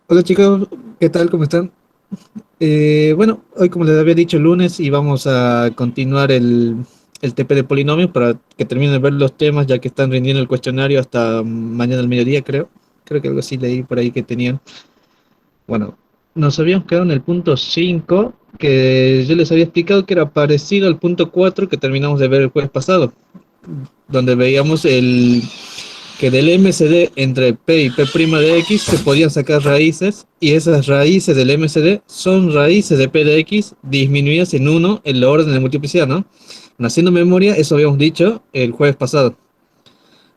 Hola chicos, ¿qué tal? ¿Cómo están? Bueno, hoy como les había dicho lunes y vamos a continuar el TP de polinomios para que terminen de ver los temas ya que están rindiendo el cuestionario hasta mañana al mediodía creo. Creo que algo así leí por ahí que tenían. Bueno, nos habíamos quedado en el punto 5 que yo les había explicado que era parecido al punto 4 que terminamos de ver el jueves pasado, donde veíamos que del MCD entre P y P' de X se podían sacar raíces y esas raíces del MCD son raíces de P de X disminuidas en uno en la orden de multiplicidad, ¿no? Haciendo memoria, eso habíamos dicho el jueves pasado.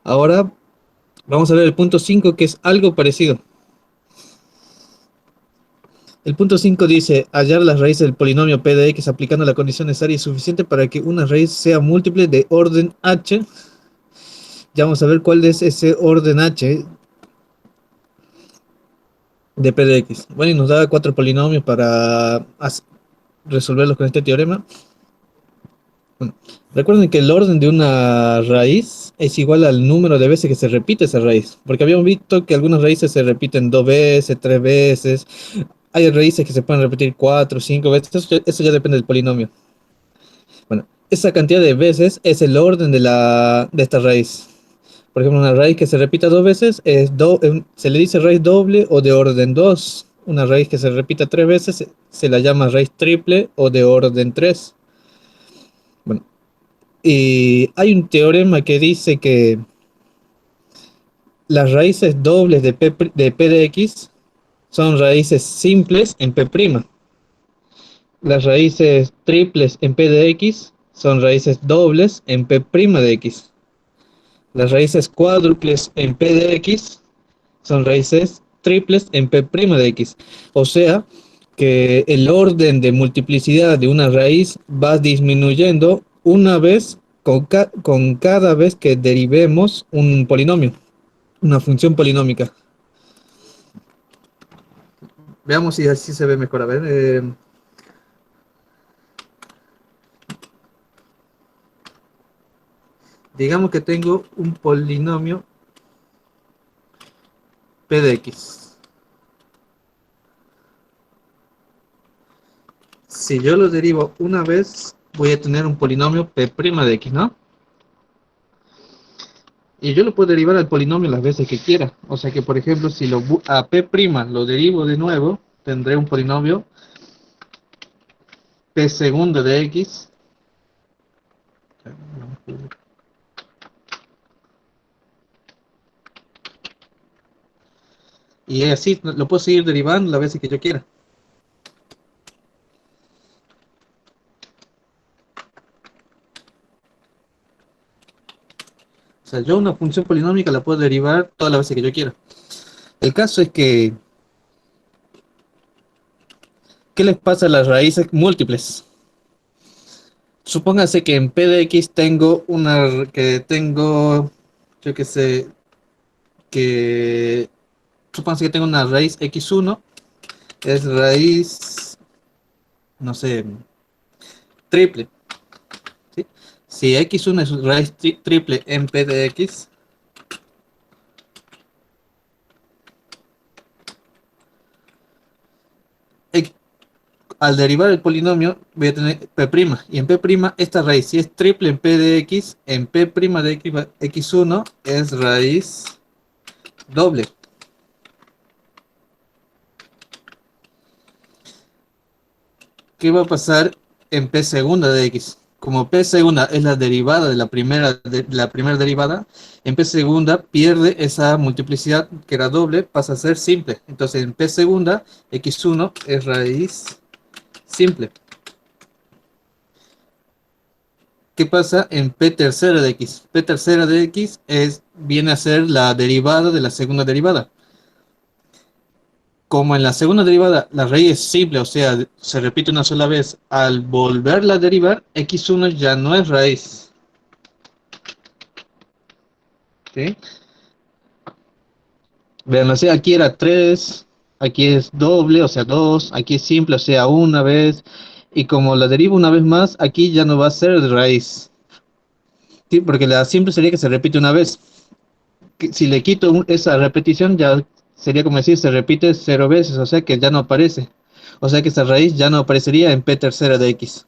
Ahora vamos a ver el punto 5 que es algo parecido. El punto 5 dice hallar las raíces del polinomio P de X aplicando la condición necesaria y suficiente para que una raíz sea múltiple de orden H. Ya vamos a ver cuál es ese orden H de P de X. Bueno, y nos da cuatro polinomios para resolverlos con este teorema. Bueno, recuerden que el orden de una raíz es igual al número de veces que se repite esa raíz, porque habíamos visto que algunas raíces se repiten dos veces, tres veces, hay raíces que se pueden repetir cuatro, cinco veces, eso ya depende del polinomio. Bueno, esa cantidad de veces es el orden de esta raíz. Por ejemplo, una raíz que se repita dos veces se le dice raíz doble o de orden 2. Una raíz que se repita tres veces se la llama raíz triple o de orden 3. Bueno, y hay un teorema que dice que las raíces dobles de P de X son raíces simples en P'. Las raíces triples en P de X son raíces dobles en P' de X. Las raíces cuádruples en P de X son raíces triples en P' de X. O sea, que el orden de multiplicidad de una raíz va disminuyendo una vez con cada vez que derivemos un polinomio, una función polinómica. Veamos si así se ve mejor. A ver, digamos que tengo un polinomio P de X. Si yo lo derivo una vez, voy a tener un polinomio P' de X, ¿no? Y yo lo puedo derivar al polinomio las veces que quiera. O sea que, por ejemplo, si a P' lo derivo de nuevo, tendré un polinomio P segundo de X. Y así lo puedo seguir derivando las veces que yo quiera. O sea, yo una función polinómica la puedo derivar todas las veces que yo quiera. El caso es que, ¿qué les pasa a las raíces múltiples? Supóngase que en P de X yo que sé, que supóngase que tengo una raíz x1, es raíz, no sé, triple, ¿sí? Si x1 es raíz triple en P de X, al derivar el polinomio voy a tener P', y en P' esta raíz, si es triple en P de X, en P' de X1 es raíz doble. ¿Qué va a pasar en P segunda de X? Como P segunda es la derivada de la primera derivada, en P segunda pierde esa multiplicidad que era doble, pasa a ser simple. Entonces en P segunda, X1 es raíz simple. ¿Qué pasa en P tercera de X? P tercera de X viene a ser la derivada de la segunda derivada. Como en la segunda derivada la raíz es simple, o sea, se repite una sola vez, al volverla a derivar, x1 ya no es raíz. ¿Sí? Vean, o sea, aquí era 3, aquí es doble, o sea, 2, aquí es simple, o sea, una vez, y como la derivo una vez más, aquí ya no va a ser de raíz. Porque la simple sería que se repite una vez. Si le quito esa repetición, ya sería como decir, se repite 0 veces, o sea que ya no aparece. O sea que esa raíz ya no aparecería en p tercera de x.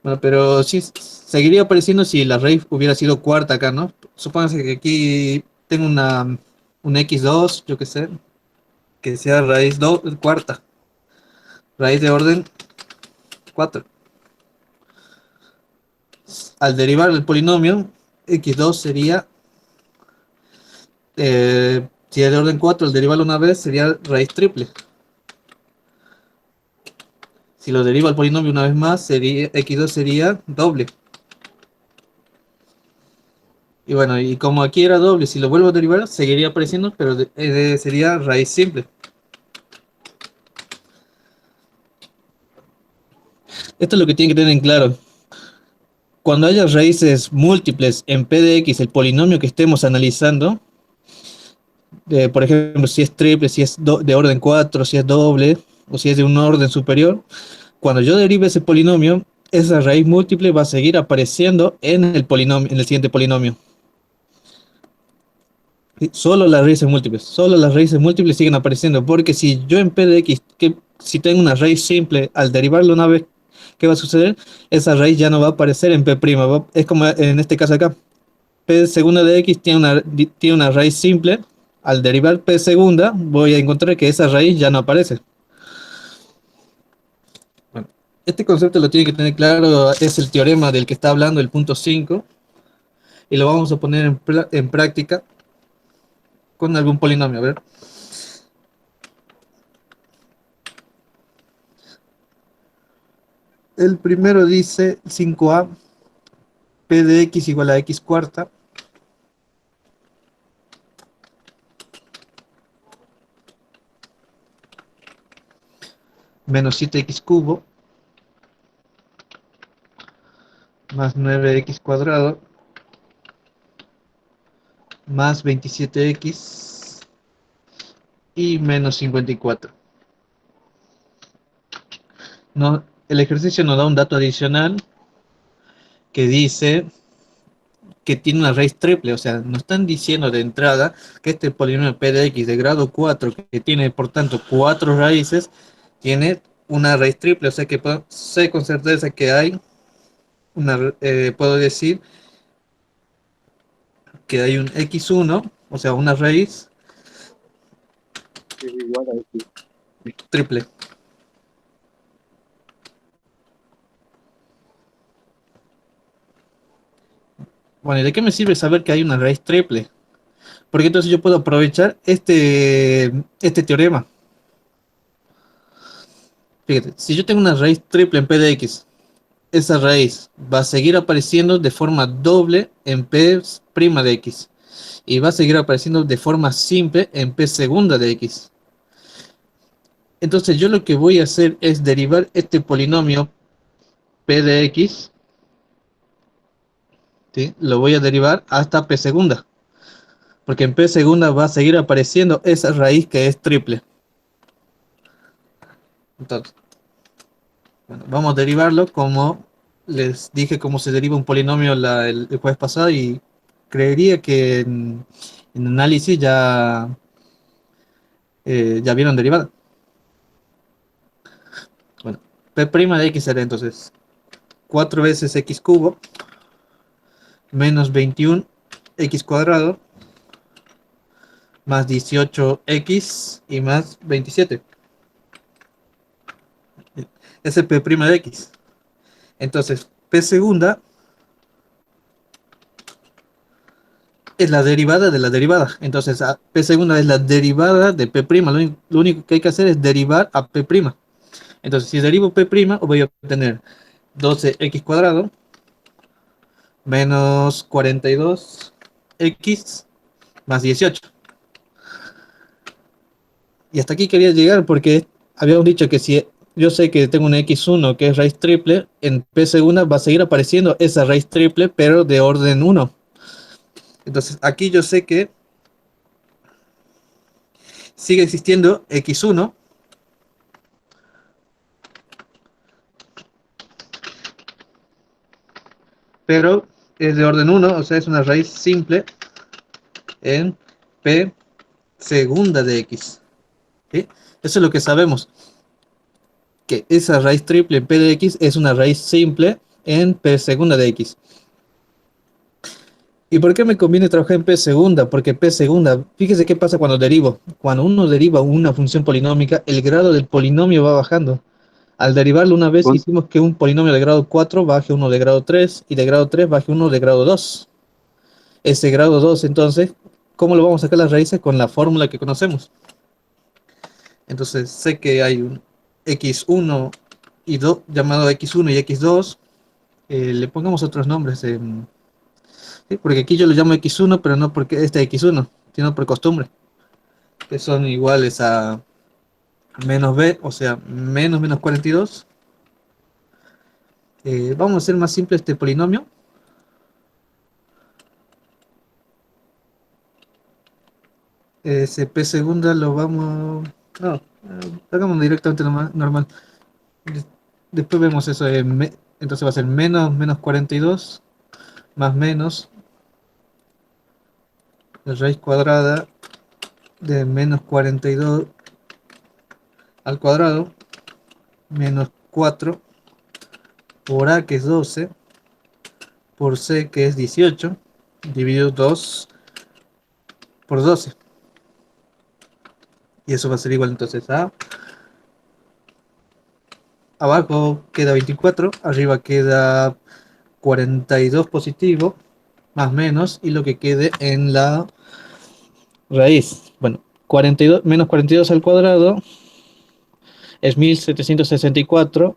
Bueno, pero sí seguiría apareciendo si la raíz hubiera sido cuarta acá, ¿no? Supóngase que aquí tengo un x2, yo qué sé, que sea raíz cuarta, raíz de orden 4. Al derivar el polinomio, x2 sería, si es de orden 4, al derivarlo una vez sería raíz triple. Si lo deriva el polinomio una vez más, sería, x2 sería doble. Y bueno, y como aquí era doble, si lo vuelvo a derivar, seguiría apareciendo, pero sería raíz simple. Esto es lo que tienen que tener en claro. Cuando haya raíces múltiples en p de x, el polinomio que estemos analizando, por ejemplo, si es triple, si es de orden 4, si es doble, o si es de un orden superior, cuando yo derive ese polinomio, esa raíz múltiple va a seguir apareciendo en el polinomio, en el siguiente polinomio. Solo las raíces múltiples siguen apareciendo, porque si yo en p de x, si tengo una raíz simple, al derivarla una vez, ¿qué va a suceder? Esa raíz ya no va a aparecer en p', es como en este caso acá, p segunda de x tiene una raíz simple, al derivar p segunda, voy a encontrar que esa raíz ya no aparece. Bueno, este concepto lo tiene que tener claro, es el teorema del que está hablando el punto 5, y lo vamos a poner en práctica con algún polinomio. A ver. El primero dice 5a, p de x igual a x cuarta, menos 7x cubo, más 9x cuadrado, más 27x y menos 54. No, el ejercicio nos da un dato adicional que dice que tiene una raíz triple, o sea, nos están diciendo de entrada que este polinomio p de x de grado 4, que tiene por tanto 4 raíces, tiene una raíz triple, o sea que sé con certeza que hay puedo decir que hay un x1, o sea, una raíz Es igual a X. triple. Bueno, ¿y de qué me sirve saber que hay una raíz triple? Porque entonces yo puedo aprovechar este teorema. Fíjate, si yo tengo una raíz triple en p de x, esa raíz va a seguir apareciendo de forma doble en p' de x. Y va a seguir apareciendo de forma simple en p segunda de x. Entonces yo lo que voy a hacer es derivar este polinomio p de x, ¿sí? Lo voy a derivar hasta p segunda. Porque en p segunda va a seguir apareciendo esa raíz que es triple. Entonces, bueno, vamos a derivarlo como les dije cómo se deriva un polinomio el jueves pasado, y creería que en análisis ya vieron derivada. Bueno, p' de x será entonces 4 veces x cubo menos 21 x cuadrado más 18x y más 27. Es el p' de x. Entonces, p segunda es la derivada de la derivada. Entonces, p segunda es la derivada de p'. Lo único que hay que hacer es derivar a p'. Entonces, si derivo p', voy a obtener 12x cuadrado menos 42x más 18. Y hasta aquí quería llegar porque habíamos dicho que si yo sé que tengo una x1 que es raíz triple, en p segunda va a seguir apareciendo esa raíz triple, pero de orden 1. Entonces, aquí yo sé que sigue existiendo x1, pero es de orden 1, o sea, es una raíz simple en p segunda de x. ¿Sí? Eso es lo que sabemos, que esa raíz triple en p de x es una raíz simple en p segunda de x. ¿Y por qué me conviene trabajar en p segunda? Porque p segunda, fíjese qué pasa cuando derivo. Cuando uno deriva una función polinómica, el grado del polinomio va bajando. Al derivarlo una vez, Con- hicimos que un polinomio de grado 4 baje uno de grado 3 y de grado 3 baje uno de grado 2. Ese grado 2, entonces, ¿cómo lo vamos a sacar las raíces? Con la fórmula que conocemos. Entonces, sé que hay un x1 y 2 llamado x1 y x2. Le pongamos otros nombres. ¿Sí? Porque aquí yo lo llamo x1, pero no porque este x1, sino por costumbre, que son iguales a menos b, o sea, menos 42. Vamos a hacer más simple este polinomio. Ese p segunda lo vamos... No, hagamos directamente normal. Después vemos eso. Entonces va a ser menos 42 más menos la raíz cuadrada de menos 42 al cuadrado menos 4 por a, que es 12, por c, que es 18, dividido 2 por 12. Y eso va a ser igual entonces a... Abajo queda 24, arriba queda 42 positivo, más menos, y lo que quede en la raíz. Bueno, 42, menos 42 al cuadrado es 1764,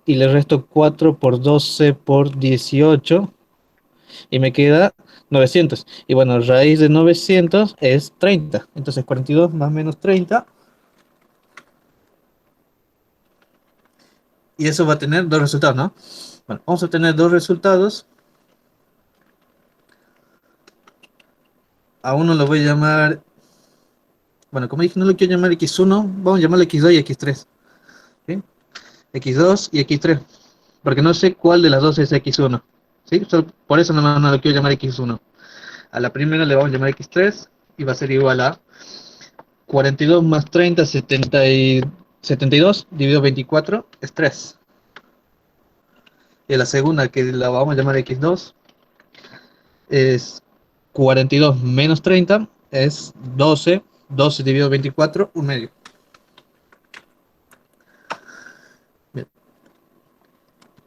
y le resto 4 por 12 por 18, y me queda 900. Y bueno, raíz de 900 es 30. Entonces 42 más menos 30. Y eso va a tener dos resultados, ¿no? Bueno, vamos a tener dos resultados. A uno lo voy a llamar... Bueno, como dije, no lo quiero llamar x1. Vamos a llamarlo x2 y x3. ¿Sí? X2 y x3. Porque no sé cuál de las dos es x1. ¿Sí? Por eso no lo quiero llamar x1. A la primera le vamos a llamar x3 y va a ser igual a 42 más 30, 72, dividido 24, es 3. Y a la segunda, que la vamos a llamar x2, es 42 menos 30, es 12. 12 dividido 24, un medio. Bien.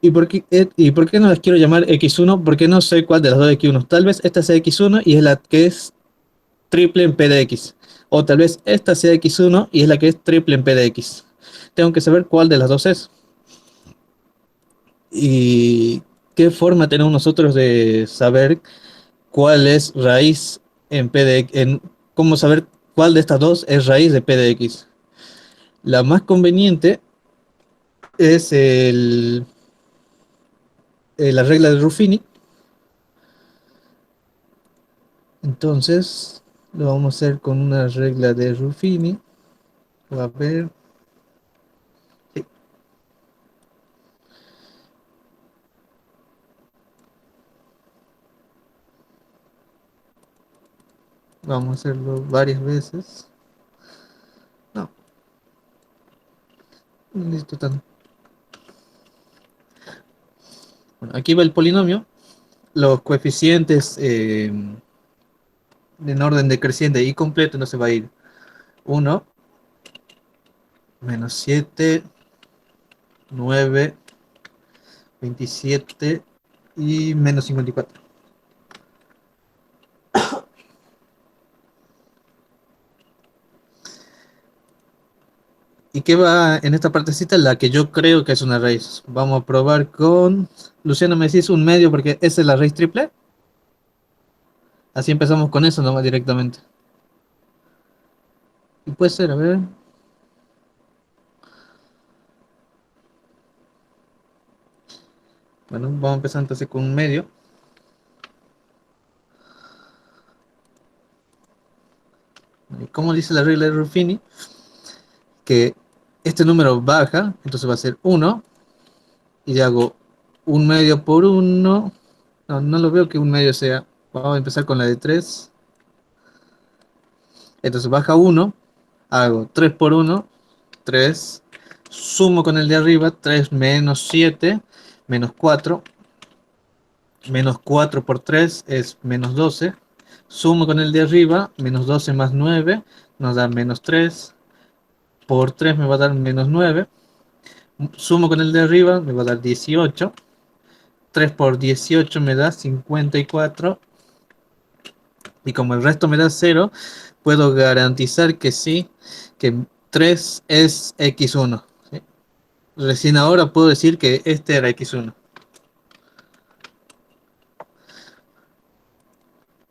¿Y por qué no las quiero llamar x1? Porque no sé cuál de las dos es x1. Tal vez esta sea x1 y es la que es triple en p de x. O tal vez esta sea x1 y es la que es triple en p de x. Tengo que saber cuál de las dos es. ¿Y qué forma tenemos nosotros de saber cuál es raíz en p de x? ¿Cómo saber cuál de estas dos es raíz de p de x? La más conveniente es la regla de Ruffini. Entonces, lo vamos a hacer con una regla de Ruffini. A ver. Sí, vamos a hacerlo varias veces. No, no necesito tanto. Bueno, aquí va el polinomio. Los coeficientes en orden decreciente y completo, no se va a ir 1, menos 7, 9, 27 y menos 54. ¿Y qué va en esta partecita? La que yo creo que es una raíz. Vamos a probar con... Luciano, me decís un medio porque esa es la raíz triple. Así empezamos con eso nomás directamente. Y puede ser, a ver. Bueno, vamos a empezar entonces con un medio. Y como dice la regla de Ruffini, que este número baja, entonces va a ser 1. Y hago un medio por 1. No, no lo veo que un medio sea. Vamos a empezar con la de 3. Entonces baja 1, hago 3 por 1, 3, sumo con el de arriba, 3 menos 7, menos 4, menos 4 por 3 es menos 12, sumo con el de arriba, menos 12 más 9, nos da menos 3, por 3 me va a dar menos 9, sumo con el de arriba, me va a dar 18, 3 por 18 me da 54, y como el resto me da 0, puedo garantizar que sí, que 3 es x1. ¿Sí? Recién ahora puedo decir que este era x1.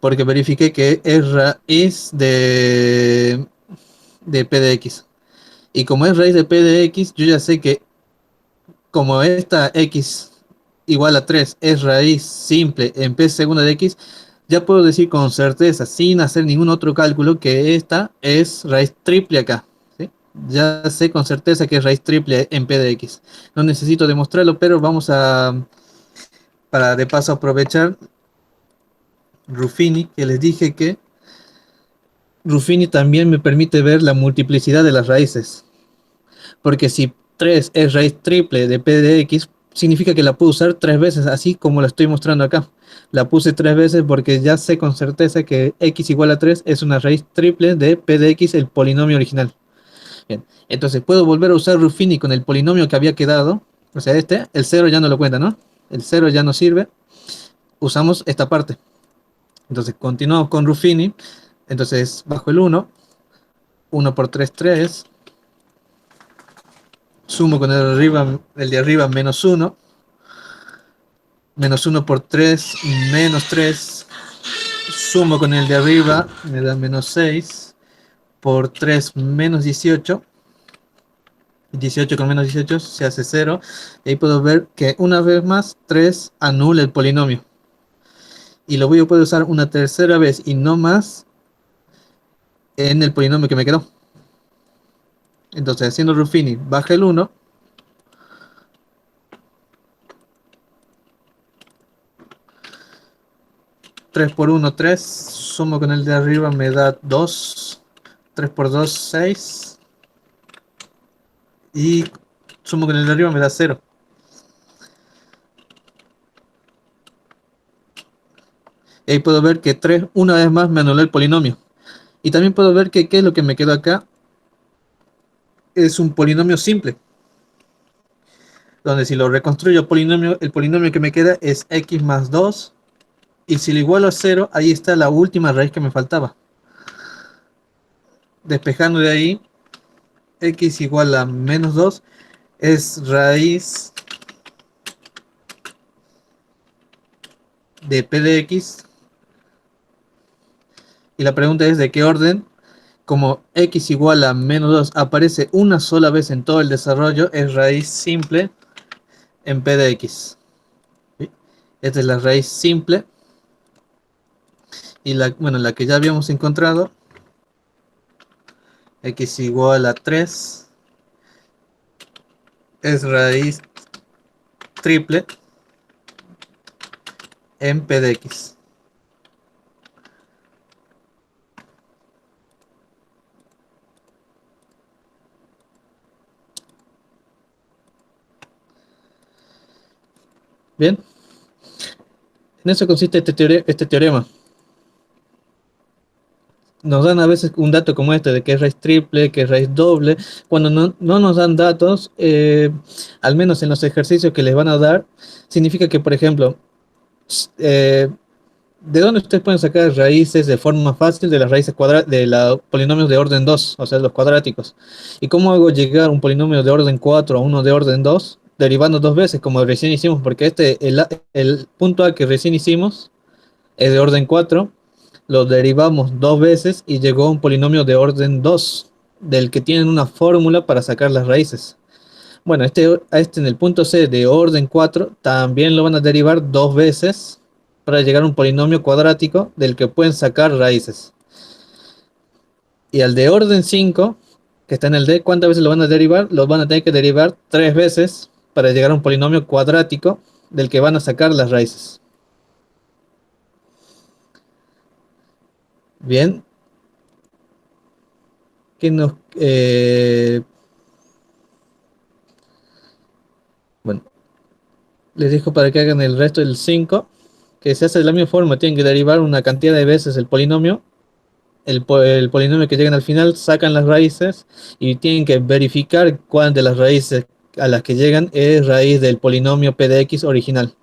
Porque verifiqué que es raíz de p de x. Y como es raíz de p de x, yo ya sé que como esta x igual a 3 es raíz simple en p segunda de x, ya puedo decir con certeza, sin hacer ningún otro cálculo, que esta es raíz triple acá. ¿Sí? Ya sé con certeza que es raíz triple en p de x. No necesito demostrarlo, pero vamos a, para de paso aprovechar Ruffini, que les dije que Ruffini también me permite ver la multiplicidad de las raíces. Porque si 3 es raíz triple de p de x, significa que la puedo usar 3 veces, así como lo estoy mostrando acá. La puse 3 veces porque ya sé con certeza que x igual a 3 es una raíz triple de p de x, el polinomio original. Bien, entonces puedo volver a usar Ruffini con el polinomio que había quedado. O sea, el 0 ya no lo cuenta, ¿no? El 0 ya no sirve. Usamos esta parte. Entonces continuamos con Ruffini. Entonces bajo el 1. 1 por 3, 3. Sumo con el de arriba menos 1. Menos 1 por 3, menos 3. Sumo con el de arriba, me da menos 6. Por 3, menos 18. 18 con menos 18 se hace 0. Y ahí puedo ver que una vez más 3 anula el polinomio. Y lo voy a poder usar una tercera vez y no más en el polinomio que me quedó. Entonces haciendo Ruffini, baja el 1. 3 por 1, 3. Sumo con el de arriba, me da 2. 3 por 2, 6. Y sumo con el de arriba, me da 0. Y ahí puedo ver que 3 una vez más me anuló el polinomio. Y también puedo ver que qué es lo que me quedó acá. Es un polinomio simple. Donde si lo reconstruyo polinomio, el polinomio que me queda es x más 2. Y si lo igualo a 0, ahí está la última raíz que me faltaba. Despejando de ahí, x igual a menos 2 es raíz de p de x. Y la pregunta es de qué orden. Como x igual a menos 2 aparece una sola vez en todo el desarrollo, es raíz simple en p de x. ¿Sí? Esta es la raíz simple. Y la que ya habíamos encontrado, x igual a 3, es raíz triple en p de x. Bien, en eso consiste este teorema. Nos dan a veces un dato como este de que es raíz triple, que es raíz doble. Cuando no nos dan datos, al menos en los ejercicios que les van a dar, significa que, por ejemplo, eh, ¿de dónde ustedes pueden sacar raíces de forma fácil de las raíces cuadradas de los polinomios de orden 2, o sea, los cuadráticos? ¿Y cómo hago llegar un polinomio de orden 4 a uno de orden 2? Derivando dos veces, como recién hicimos, porque el punto A que recién hicimos es de orden 4, lo derivamos dos veces y llegó a un polinomio de orden 2, del que tienen una fórmula para sacar las raíces. Bueno, este en el punto C de orden 4 también lo van a derivar dos veces para llegar a un polinomio cuadrático del que pueden sacar raíces. Y al de orden 5, que está en el D, ¿cuántas veces lo van a derivar? Lo van a tener que derivar tres veces para llegar a un polinomio cuadrático del que van a sacar las raíces. Bien, que nos... bueno, les dejo para que hagan el resto del 5, que se hace de la misma forma, tienen que derivar una cantidad de veces el polinomio, el polinomio que llegan al final, sacan las raíces y tienen que verificar cuál de las raíces a las que llegan es raíz del polinomio p de x original.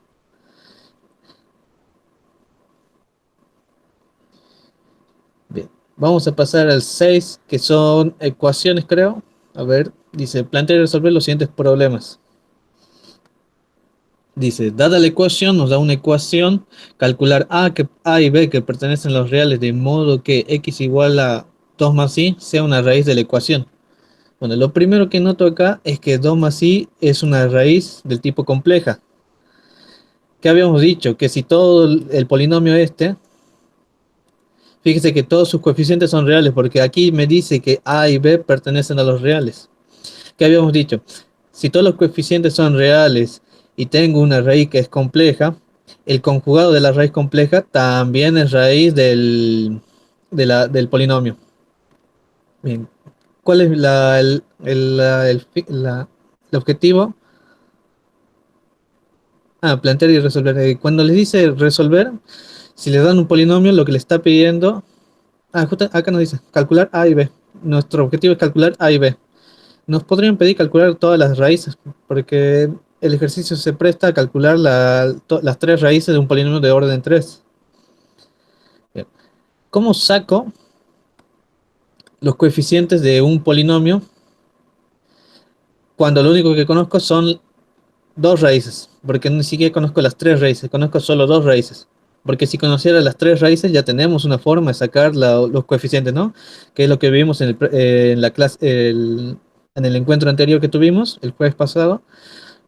Bien, vamos a pasar al 6, que son ecuaciones, creo. A ver, dice, plantear y resolver los siguientes problemas. Dice, dada la ecuación, nos da una ecuación, calcular A y B que pertenecen a los reales de modo que x igual a 2 más y sea una raíz de la ecuación. Bueno, lo primero que noto acá es que 2 más i es una raíz del tipo compleja. ¿Qué habíamos dicho? Que si todo el polinomio este, fíjese que todos sus coeficientes son reales, porque aquí me dice que a y b pertenecen a los reales. ¿Qué habíamos dicho? Si todos los coeficientes son reales y tengo una raíz que es compleja, el conjugado de la raíz compleja también es raíz del polinomio. Bien, ¿cuál es el objetivo? Plantear y resolver. Cuando les dice resolver, si le dan un polinomio, lo que le está pidiendo... justo acá nos dice calcular a y b. Nuestro objetivo es calcular a y b. Nos podrían pedir calcular todas las raíces, porque el ejercicio se presta a calcular las tres raíces de un polinomio de orden 3. Bien. ¿Cómo saco los coeficientes de un polinomio cuando lo único que conozco son dos raíces? Porque ni siquiera conozco las tres raíces, conozco solo dos raíces. Porque si conociera las tres raíces ya tenemos una forma de sacar los coeficientes, ¿no? Que es lo que vimos en la clase, en el encuentro anterior que tuvimos, el jueves pasado.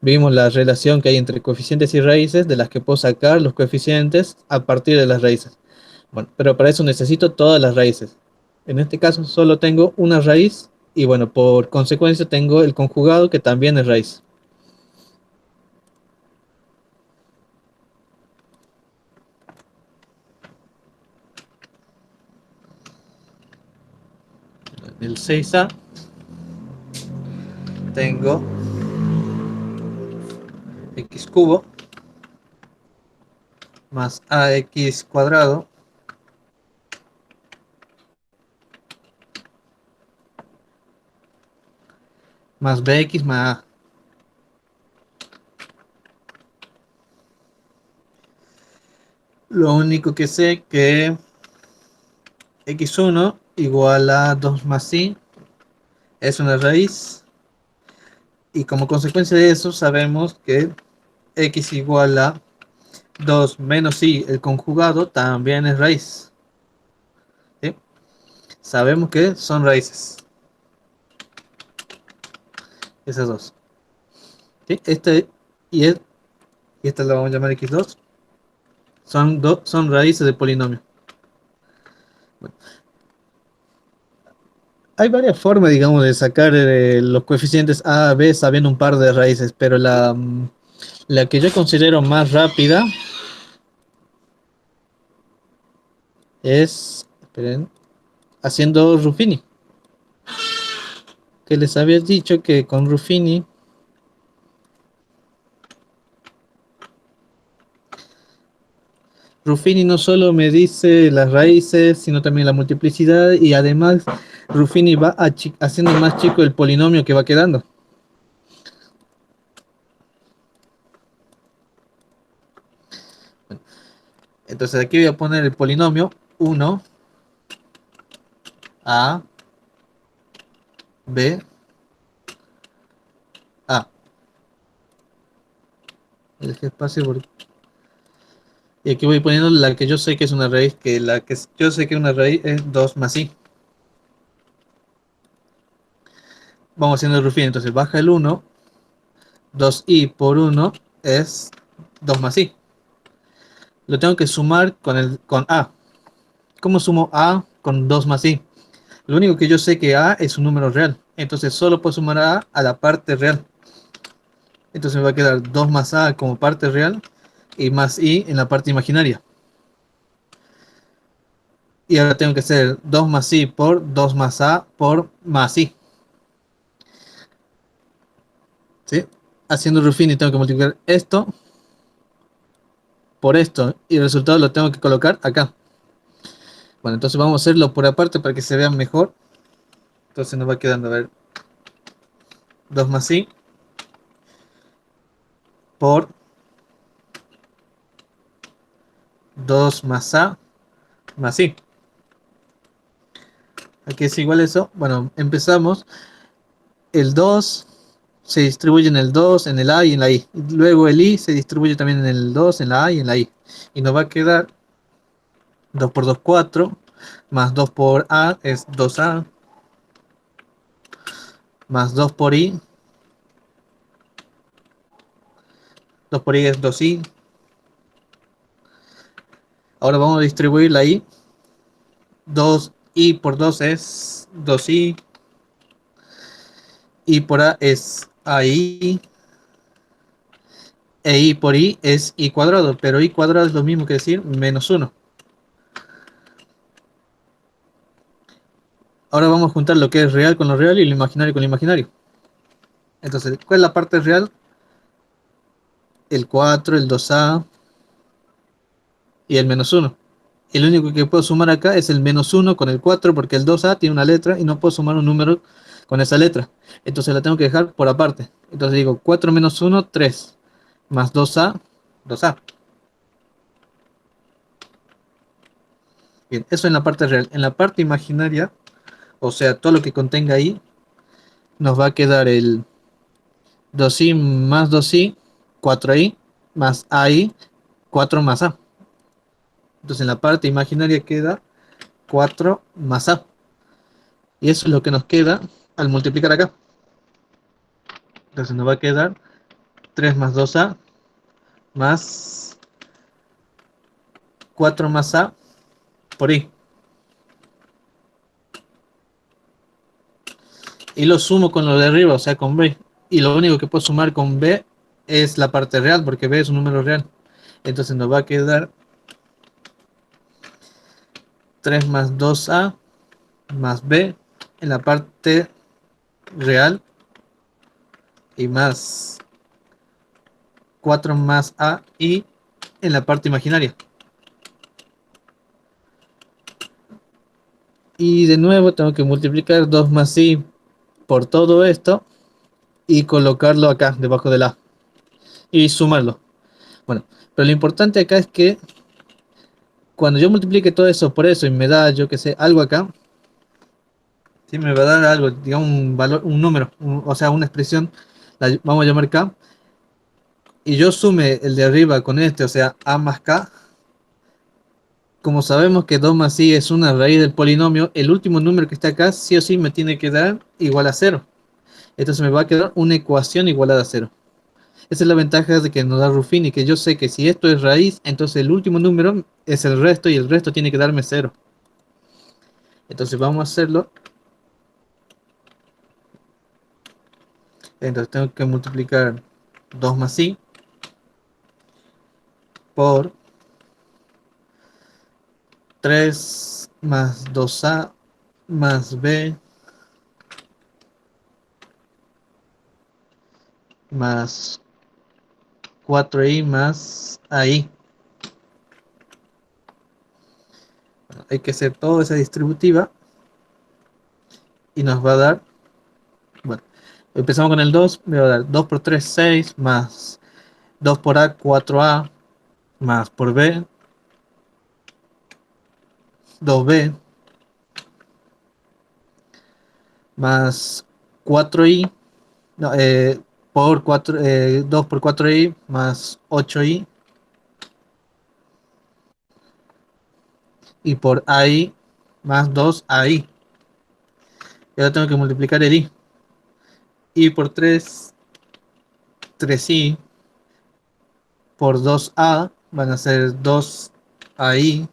Vimos la relación que hay entre coeficientes y raíces, de las que puedo sacar los coeficientes a partir de las raíces. Bueno, pero para eso necesito todas las raíces. En este caso solo tengo una raíz y bueno, por consecuencia tengo el conjugado que también es raíz. En el 6a tengo x cubo más ax cuadrado más bx más a. Lo único que sé que x1 igual a 2 más y es una raíz, y como consecuencia de eso sabemos que x igual a 2 menos y el conjugado también es raíz. ¿Sí? Sabemos que son raíces esas dos. ¿Sí? Y, es, y esta la vamos a llamar x2. Son raíces de polinomio. Bueno, hay varias formas, digamos, de sacar los coeficientes a, b sabiendo un par de raíces, pero la que yo considero más rápida es, esperen, haciendo Ruffini. Que les había dicho que con Ruffini no solo me dice las raíces, sino también la multiplicidad, y además Ruffini va haciendo más chico el polinomio que va quedando. Entonces aquí voy a poner el polinomio 1 a b a. Dejé espacio y aquí voy poniendo la que yo sé que es una raíz, que la que yo sé que una raíz es 2 más i. Vamos haciendo el Ruffini, entonces baja el 1, 2i por 1 es 2 más i. Lo tengo que sumar con a. ¿Cómo sumo a con 2 más i? Lo único que yo sé que a es un número real, entonces solo puedo sumar a la parte real. Entonces me va a quedar 2 más a como parte real y más i en la parte imaginaria. Y ahora tengo que hacer 2 más i por 2 más a por más i. ¿Sí? Haciendo Ruffini tengo que multiplicar esto por esto. Y el resultado lo tengo que colocar acá. Bueno, entonces vamos a hacerlo por aparte para que se vean mejor. Entonces nos va quedando, a ver, 2 más i por 2 más a más i. Aquí es igual eso. Bueno, empezamos. El 2 se distribuye en el 2, en el a y en la i. Luego el i se distribuye también en el 2, en la a y en la i. Y nos va a quedar 2 por 2, 4. Más 2 por a es 2a. Más 2 por i. 2 por i es 2i. Ahora vamos a distribuir la i. 2i por 2 es 2i. I por a es ai. E i por i es i cuadrado. Pero i cuadrado es lo mismo que decir menos 1. Ahora vamos a juntar lo que es real con lo real y lo imaginario con lo imaginario. Entonces, ¿cuál es la parte real? El 4, el 2a y el menos 1. El único que puedo sumar acá es el menos 1 con el 4 porque el 2a tiene una letra y no puedo sumar un número con esa letra. Entonces la tengo que dejar por aparte. Entonces digo 4 menos 1, 3. Más 2a, 2a. Bien, eso en la parte real. En la parte imaginaria, o sea, todo lo que contenga ahí, nos va a quedar el 2i más 2i, 4i, más ai, 4 más a. Entonces en la parte imaginaria queda 4 más a. Y eso es lo que nos queda al multiplicar acá. Entonces nos va a quedar 3 más 2a más 4 más a por i. Y lo sumo con lo de arriba, o sea, con b. Y lo único que puedo sumar con b es la parte real, porque b es un número real. Entonces nos va a quedar 3 más 2a más b en la parte real y más 4 más a i en la parte imaginaria. Y de nuevo tengo que multiplicar 2 más i por todo esto y colocarlo acá debajo de la y sumarlo. Bueno, pero lo importante acá es que cuando yo multiplique todo eso por eso y me da, yo que sé, algo acá, ¿sí? Me va a dar algo, digamos un valor, un número, o sea, una expresión, la vamos a llamar k, y yo sume el de arriba con este, o sea, a más k, como sabemos que 2 más i es una raíz del polinomio, el último número que está acá sí o sí me tiene que dar igual a cero. Entonces me va a quedar una ecuación igualada a cero. Esa es la ventaja de que nos da Ruffini, que yo sé que si esto es raíz, entonces el último número es el resto y el resto tiene que darme cero. Entonces vamos a hacerlo. Entonces tengo que multiplicar 2 más i por 3 más 2a más b más 4i más ai. Bueno, hay que hacer toda esa distributiva y nos va a dar, bueno, empezamos con el 2, me va a dar 2 por 3, 6, más 2 por a, 4a, más por b, 2b, más 4i, no, por 4, 2 por 4i, más 8i, y por ai, más 2ai. Y ahora tengo que multiplicar el i. I por 3, 3i, por 2a, van a ser 2ai,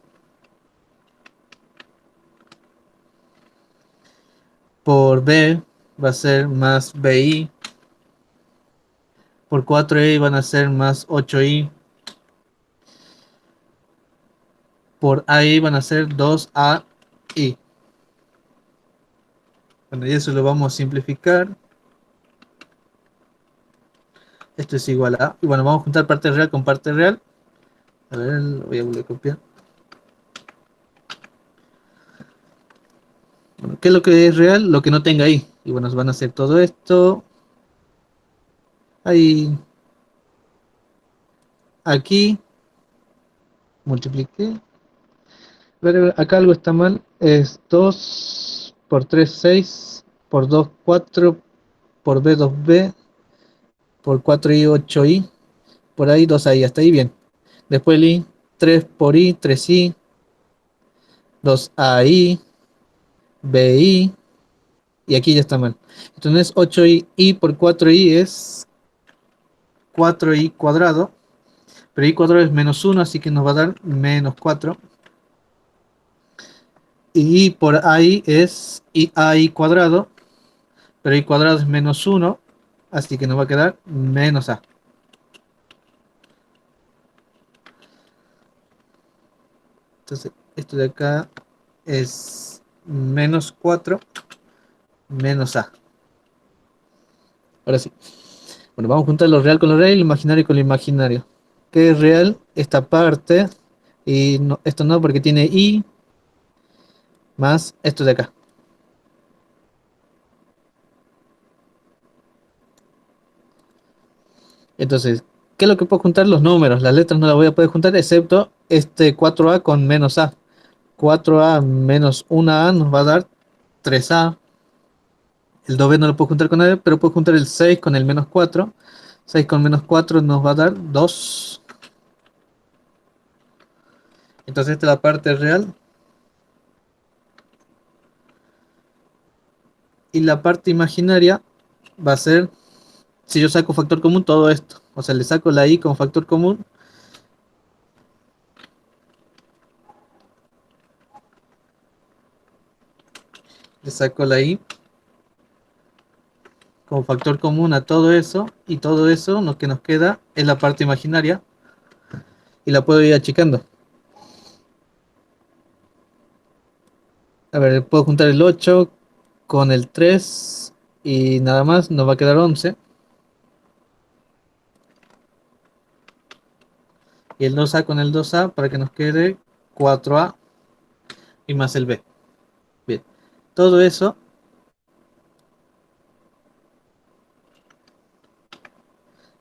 por b, va a ser más bi, por 4i van a ser más 8i, por ahí van a ser 2AI. Bueno, y eso lo vamos a simplificar. Esto es igual a... Y bueno, vamos a juntar parte real con parte real. A ver, lo voy a volver a copiar. Bueno, ¿qué es lo que es real? Lo que no tenga ahí. Y bueno, van a hacer todo esto. Ahí. Aquí. Multipliqué. Acá algo está mal. Es 2 por 3 6 por 2 4 por B 2B por 4i 8i. Por ahí 2i. Hasta ahí bien. Después el i. 3 por i 3i. 2ai. BI. Y aquí ya está mal. Entonces 8i por 4i es 4i cuadrado. Pero i cuadrado es menos 1, así que nos va a dar menos 4. Y por i es i cuadrado. Pero i cuadrado es menos 1, así que nos va a quedar menos a. Entonces esto de acá es menos 4 menos a. Ahora sí. Bueno, vamos a juntar lo real con lo real y lo imaginario con lo imaginario. ¿Qué es real? Esta parte. Y no, esto no, porque tiene i más esto de acá. Entonces, ¿qué es lo que puedo juntar? Los números. Las letras no las voy a poder juntar, excepto este 4a con menos a. 4a menos 1a nos va a dar 3a. El 2b no lo puedo juntar con nadie, pero puedo juntar el 6 con el menos 4. 6 con menos 4 nos va a dar 2. Entonces esta es la parte real. Y la parte imaginaria va a ser, si yo saco factor común, todo esto. O sea, le saco la i como factor común. Le saco la i como factor común a todo eso. Y todo eso lo que nos queda es la parte imaginaria. Y la puedo ir achicando. A ver, puedo juntar el 8 con el 3 y nada más, nos va a quedar 11. Y el 2a con el 2a para que nos quede 4a y más el b. Bien, todo eso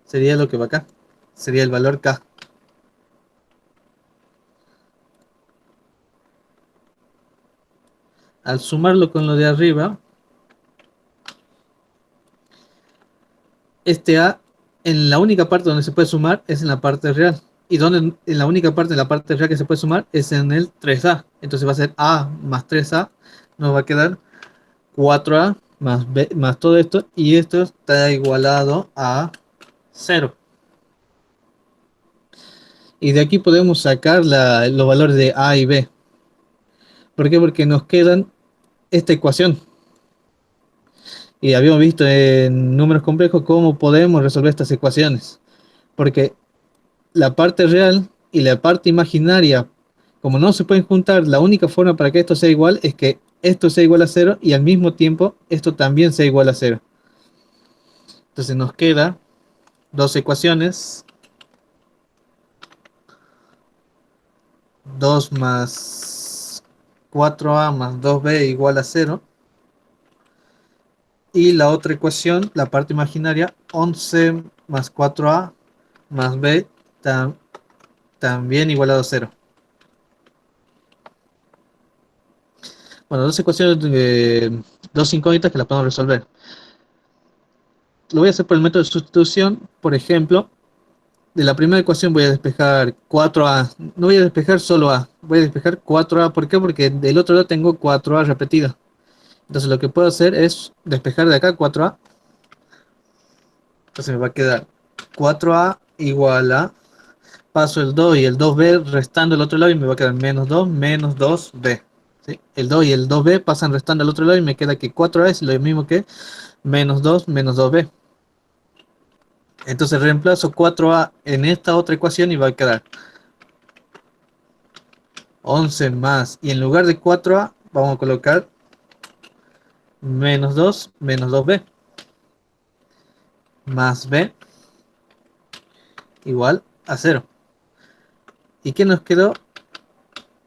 sería lo que va acá. Sería el valor k. Al sumarlo con lo de arriba, este a en la única parte donde se puede sumar es en la parte real. Y donde en la única parte de la parte real que se puede sumar es en el 3a. Entonces va a ser a más 3a. Nos va a quedar 4a más b más todo esto. Y esto está igualado a 0. Y de aquí podemos sacar los valores de a y b. ¿Por qué? Porque nos quedan esta ecuación. Y habíamos visto en números complejos cómo podemos resolver estas ecuaciones. Porque la parte real y la parte imaginaria, como no se pueden juntar, la única forma para que esto sea igual es que esto sea igual a 0 y al mismo tiempo esto también sea igual a 0. Entonces nos queda dos ecuaciones. 2 más 4a más 2b igual a 0. Y la otra ecuación, la parte imaginaria, 11 más 4a más b también igualado a 0. Bueno, dos ecuaciones, dos incógnitas que las podemos resolver. Lo voy a hacer por el método de sustitución. Por ejemplo, de la primera ecuación voy a despejar 4a. No voy a despejar solo a, voy a despejar 4a. ¿Por qué? Porque del otro lado tengo 4a repetida. Entonces lo que puedo hacer es despejar de acá 4a. Entonces me va a quedar 4a igual a, paso el 2 y el 2b restando el otro lado y me va a quedar menos 2 menos 2b. ¿Sí? El 2 y el 2b pasan restando al otro lado y me queda que 4a es lo mismo que menos 2 menos 2b. Entonces reemplazo 4a en esta otra ecuación y va a quedar 11 más, y en lugar de 4A vamos a colocar menos 2B, más B igual a 0. ¿Y qué nos quedó?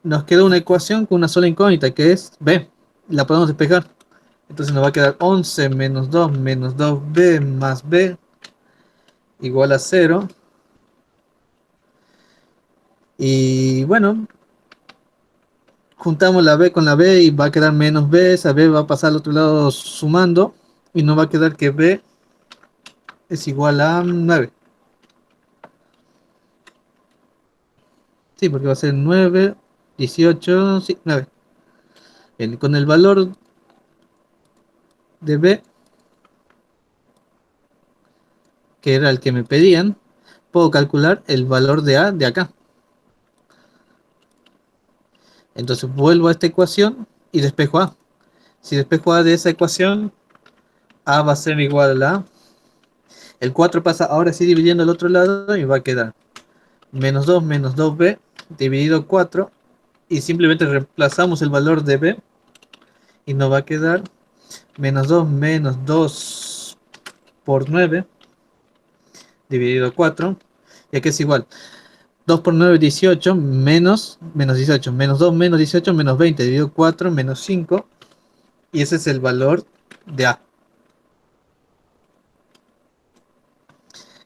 Nos quedó una ecuación con una sola incógnita, que es B. La podemos despejar. Entonces nos va a quedar 11 menos 2B más B igual a 0. Y bueno, juntamos la B con la B y va a quedar menos B. Esa B va a pasar al otro lado sumando. Y nos va a quedar que B es igual a 9. Sí, porque va a ser 9, 18, sí, 9. Bien, con el valor de B, que era el que me pedían, puedo calcular el valor de A de acá. Entonces vuelvo a esta ecuación y despejo A. Si despejo A de esa ecuación, A va a ser igual a... El 4 pasa ahora sí dividiendo al otro lado y va a quedar menos 2B dividido 4 y simplemente reemplazamos el valor de B y nos va a quedar menos 2 por 9 dividido 4 y aquí es igual 2 por 9 18 menos 18 menos 2 menos 18 menos 20 dividido 4 menos 5 y ese es el valor de A.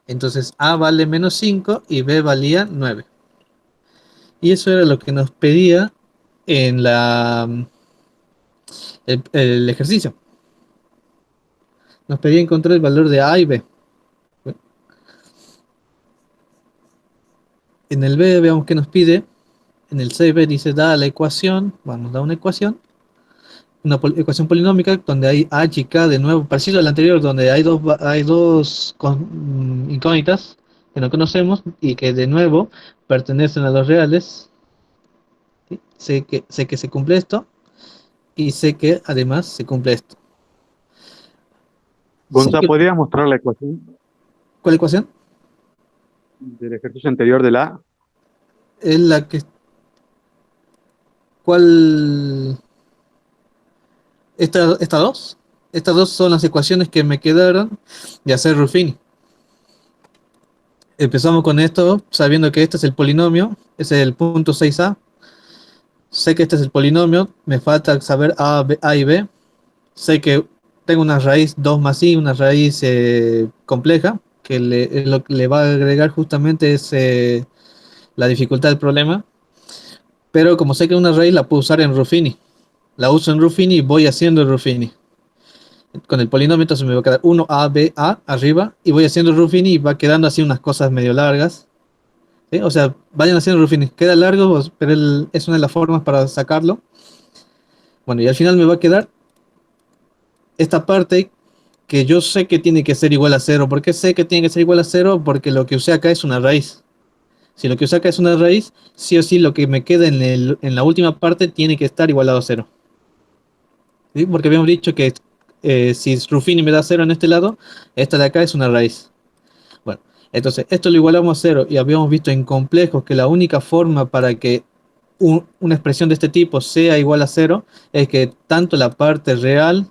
Entonces A vale menos 5 y B valía 9. Y eso era lo que nos pedía en el ejercicio. Nos pedía encontrar el valor de A y B. En el B veamos qué nos pide. En el C B dice da la ecuación, bueno, nos da una ecuación polinómica donde hay H y K de nuevo, parecido al anterior, donde hay dos incógnitas que no conocemos y que de nuevo pertenecen a los reales. ¿Sí? Sé que se cumple esto y sé que además se cumple esto. Sé Gonza, que, ¿podría mostrar la ecuación ¿cuál ecuación? del ejercicio anterior de la A? Es la que, ¿cuál? Esta dos. Estas dos son las ecuaciones que me quedaron de hacer Ruffini. Empezamos con esto sabiendo que este es el polinomio, ese es el punto 6A. Sé que este es el polinomio, me falta saber A y B. Sé que tengo una raíz 2 más I, una raíz compleja, que lo que le va a agregar justamente es la dificultad del problema. Pero como sé que una raíz la puedo usar en Ruffini, la uso en Ruffini y voy haciendo el Ruffini. Con el polinomio entonces me va a quedar 1A, B, A arriba y voy haciendo el Ruffini y va quedando así unas cosas medio largas. ¿Sí? O sea, vayan haciendo Ruffini. Queda largo, pero es una de las formas para sacarlo. Bueno, y al final me va a quedar esta parte que yo sé que tiene que ser igual a cero. ¿Por qué sé que tiene que ser igual a cero? Porque lo que usé acá es una raíz. Si lo que usé acá es una raíz, sí o sí lo que me queda en la última parte tiene que estar igualado a cero. ¿Sí? Porque habíamos dicho que si Ruffini me da cero en este lado, esta de acá es una raíz. Bueno, entonces esto lo igualamos a cero y habíamos visto en complejos que la única forma para que una expresión de este tipo sea igual a cero es que tanto la parte real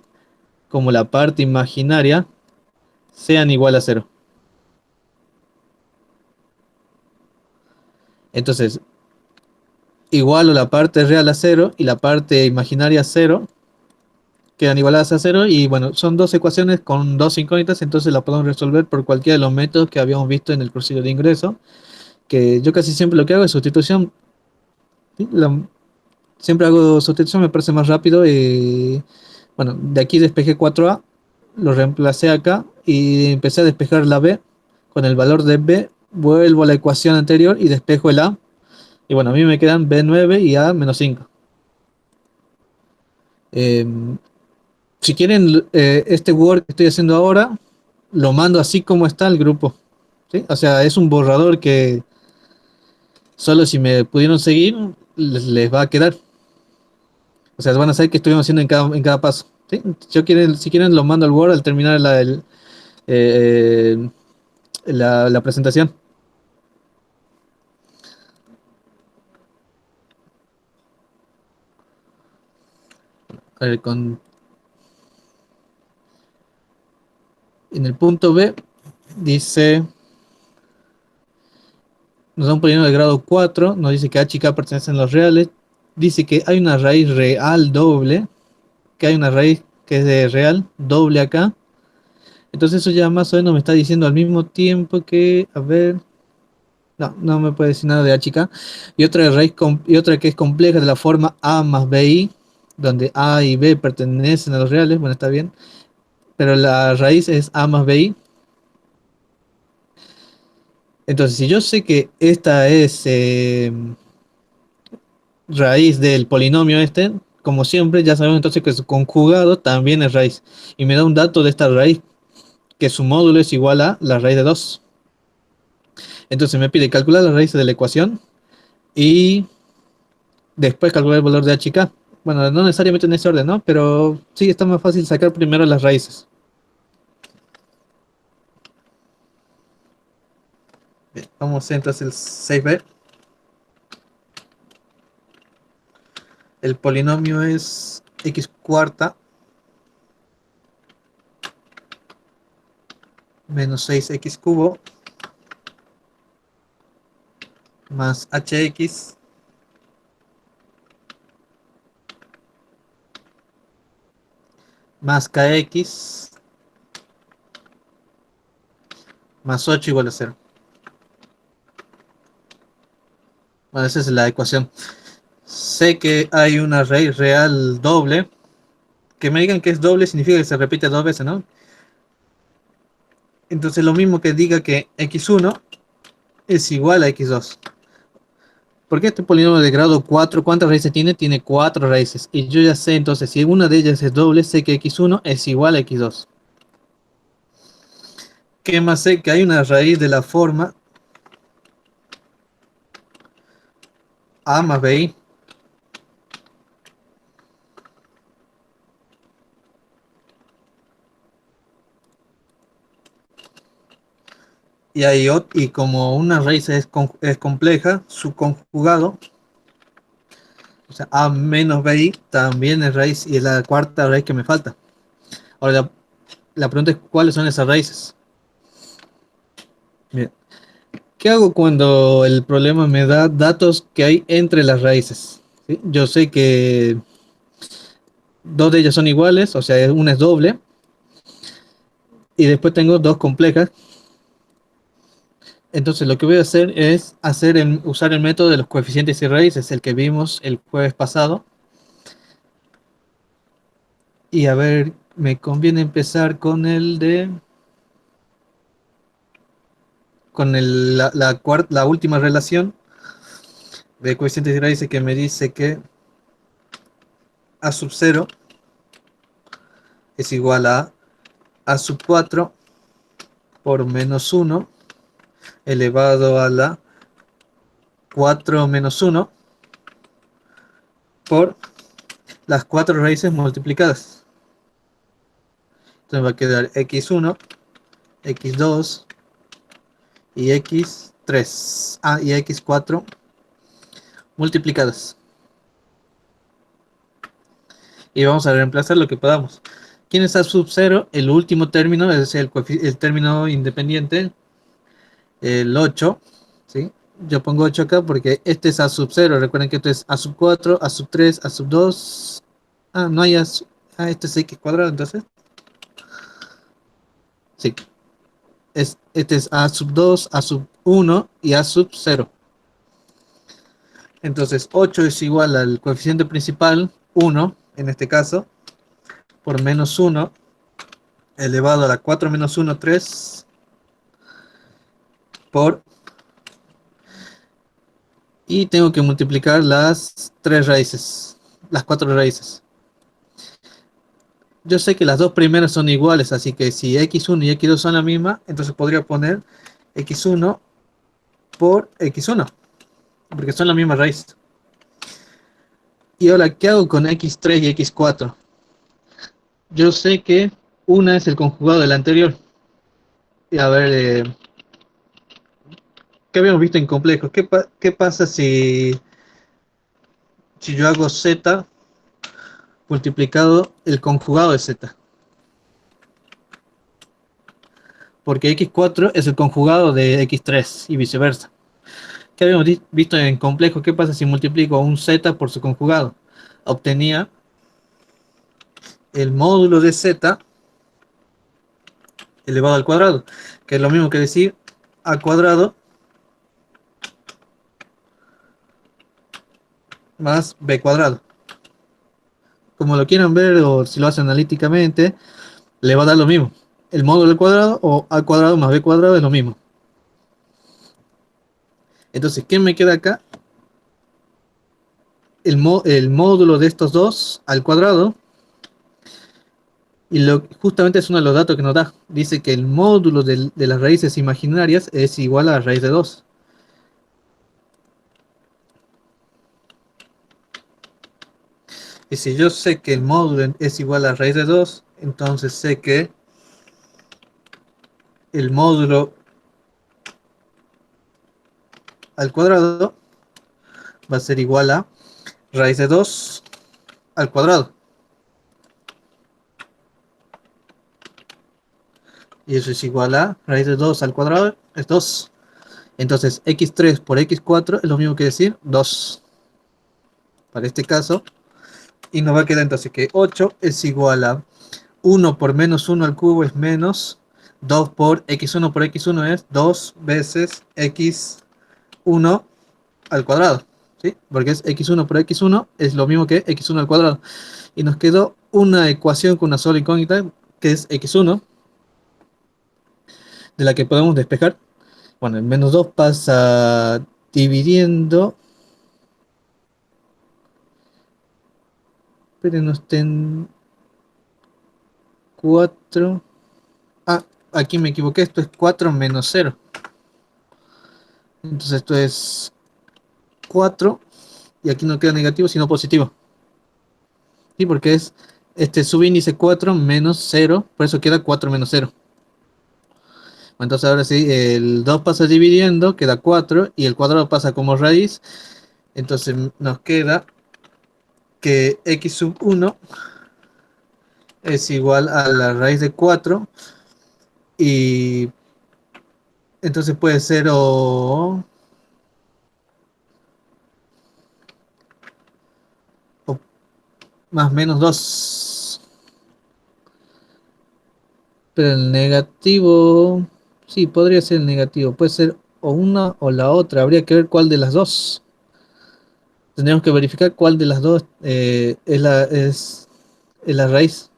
como la parte imaginaria sean igual a cero. Entonces, igualo la parte real a cero y la parte imaginaria a cero, quedan igualadas a cero y bueno, son dos ecuaciones con dos incógnitas, entonces la podemos resolver por cualquiera de los métodos que habíamos visto en el cursillo de ingreso, que yo casi siempre lo que hago es sustitución. ¿Sí? Siempre hago sustitución, me parece más rápido. Bueno, de aquí despejé 4A, lo reemplacé acá y empecé a despejar la B. Con el valor de B, vuelvo a la ecuación anterior y despejo el A. Y bueno, a mí me quedan B9 y A menos 5. Eh, si quieren, este Word que estoy haciendo ahora, lo mando así como está el grupo. ¿Sí? O sea, es un borrador que solo si me pudieron seguir, les va a quedar. O sea, van a saber qué estuvimos haciendo en cada paso. ¿Sí? Si quieren, lo mando al Word al terminar eh, la presentación. A ver, en el punto B dice, nos da un polinomio de grado 4, nos dice que h y k pertenecen a los reales, dice que hay una raíz real doble, que hay una raíz que es de real doble acá. Entonces eso ya más o menos me está diciendo al mismo tiempo que, a ver, no me puede decir nada de h y k. Y otra raíz y otra que es compleja de la forma a más bi, donde a y b pertenecen a los reales, bueno, está bien, pero la raíz es a más bi. Entonces, si yo sé que esta es raíz del polinomio este, como siempre, ya sabemos entonces que su conjugado también es raíz. Y me da un dato de esta raíz, que su módulo es igual a la raíz de 2. Entonces me pide calcular las raíces de la ecuación y después calcular el valor de h y k. Bueno, no necesariamente en ese orden, ¿no? Pero sí, está más fácil sacar primero las raíces. Bien, vamos entonces el 6b. El polinomio es x cuarta menos 6x cubo más hx más kx más 8 igual a 0. Bueno, esa es la ecuación. Sé que hay una raíz real doble. Que me digan que es doble significa que se repite dos veces, ¿no? Entonces lo mismo que diga que x1 es igual a x2. Porque este polinomio de grado 4, ¿cuántas raíces tiene? Tiene 4 raíces. Y yo ya sé, entonces, si una de ellas es doble, sé que x1 es igual a x2. ¿Qué más sé? Que hay una raíz de la forma a más bi. Y como una raíz es compleja, su conjugado, o sea, a menos bi, también es raíz y es la cuarta raíz que me falta. Ahora, la pregunta es, ¿cuáles son esas raíces? Bien. ¿Qué hago cuando el problema me da datos que hay entre las raíces? ¿Sí? Yo sé que dos de ellas son iguales, o sea, una es doble, y después tengo dos complejas. Entonces lo que voy a hacer es usar el método de los coeficientes y raíces, el que vimos el jueves pasado. Y a ver, me conviene empezar con la última relación de coeficientes y raíces que me dice que a sub 0 es igual a sub 4 por menos 1 elevado a la 4 menos 1 por las 4 raíces multiplicadas. Entonces va a quedar x1, x2 y x3. Y x4 multiplicadas. Y vamos a reemplazar lo que podamos. ¿Quién es a sub 0? El último término, es decir, el término independiente, el 8, ¿sí? Yo pongo 8 acá porque este es a sub 0. Recuerden que esto es a sub 4, a sub 3, a sub 2. No hay este es x cuadrado, entonces. Sí. Este es a sub 2, a sub 1 y a sub 0. Entonces 8 es igual al coeficiente principal, 1 en este caso, por menos 1 elevado a la 4 menos 1, 3, por... Y tengo que multiplicar las 3 raíces, las 4 raíces. Yo sé que las dos primeras son iguales, así que si x1 y x2 son la misma, entonces podría poner x1 por x1, porque son la misma raíz. Y ahora, ¿qué hago con x3 y x4? Yo sé que una es el conjugado de la anterior. Y a ver, ¿qué habíamos visto en complejos? ¿Qué pasa si yo hago z multiplicado el conjugado de z. Porque x4 es el conjugado de x3 y viceversa. ¿Qué habíamos visto en complejo? ¿Qué pasa si multiplico un z por su conjugado? Obtenía el módulo de z elevado al cuadrado, que es lo mismo que decir a cuadrado más b cuadrado. Como lo quieran ver o si lo hacen analíticamente, le va a dar lo mismo. El módulo al cuadrado o a cuadrado más b cuadrado es lo mismo. Entonces, ¿qué me queda acá? El módulo de estos dos al cuadrado. Y justamente es uno de los datos que nos da. Dice que el módulo de las raíces imaginarias es igual a la raíz de 2. Y si yo sé que el módulo es igual a la raíz de 2, entonces sé que el módulo al cuadrado va a ser igual a raíz de 2 al cuadrado. Y eso es igual a raíz de 2 al cuadrado, es 2. Entonces x3 por x4 es lo mismo que decir 2. Para este caso. Y nos va a quedar entonces que 8 es igual a 1 por menos 1 al cubo es menos 2 por x1 por x1 es 2 veces x1 al cuadrado. ¿Sí? Porque es x1 por x1 es lo mismo que x1 al cuadrado. Y nos quedó una ecuación con una sola incógnita que es x1, de la que podemos despejar. Bueno, el menos 2 pasa dividiendo. Pero no estén 4. Ah, aquí me equivoqué. Esto es 4 menos 0. Entonces esto es 4. Y aquí no queda negativo, sino positivo. ¿Sí? Porque es este subíndice 4 menos 0. Por eso queda 4 menos 0. Entonces ahora sí, el 2 pasa dividiendo, queda 4. Y el cuadrado pasa como raíz. Entonces nos queda que x sub 1 es igual a la raíz de 4. Y entonces puede ser o más menos 2. Pero el negativo, sí, podría ser el negativo. Puede ser o una o la otra. Habría que ver cuál de las dos. Tendríamos que verificar cuál de las dos es la raíz.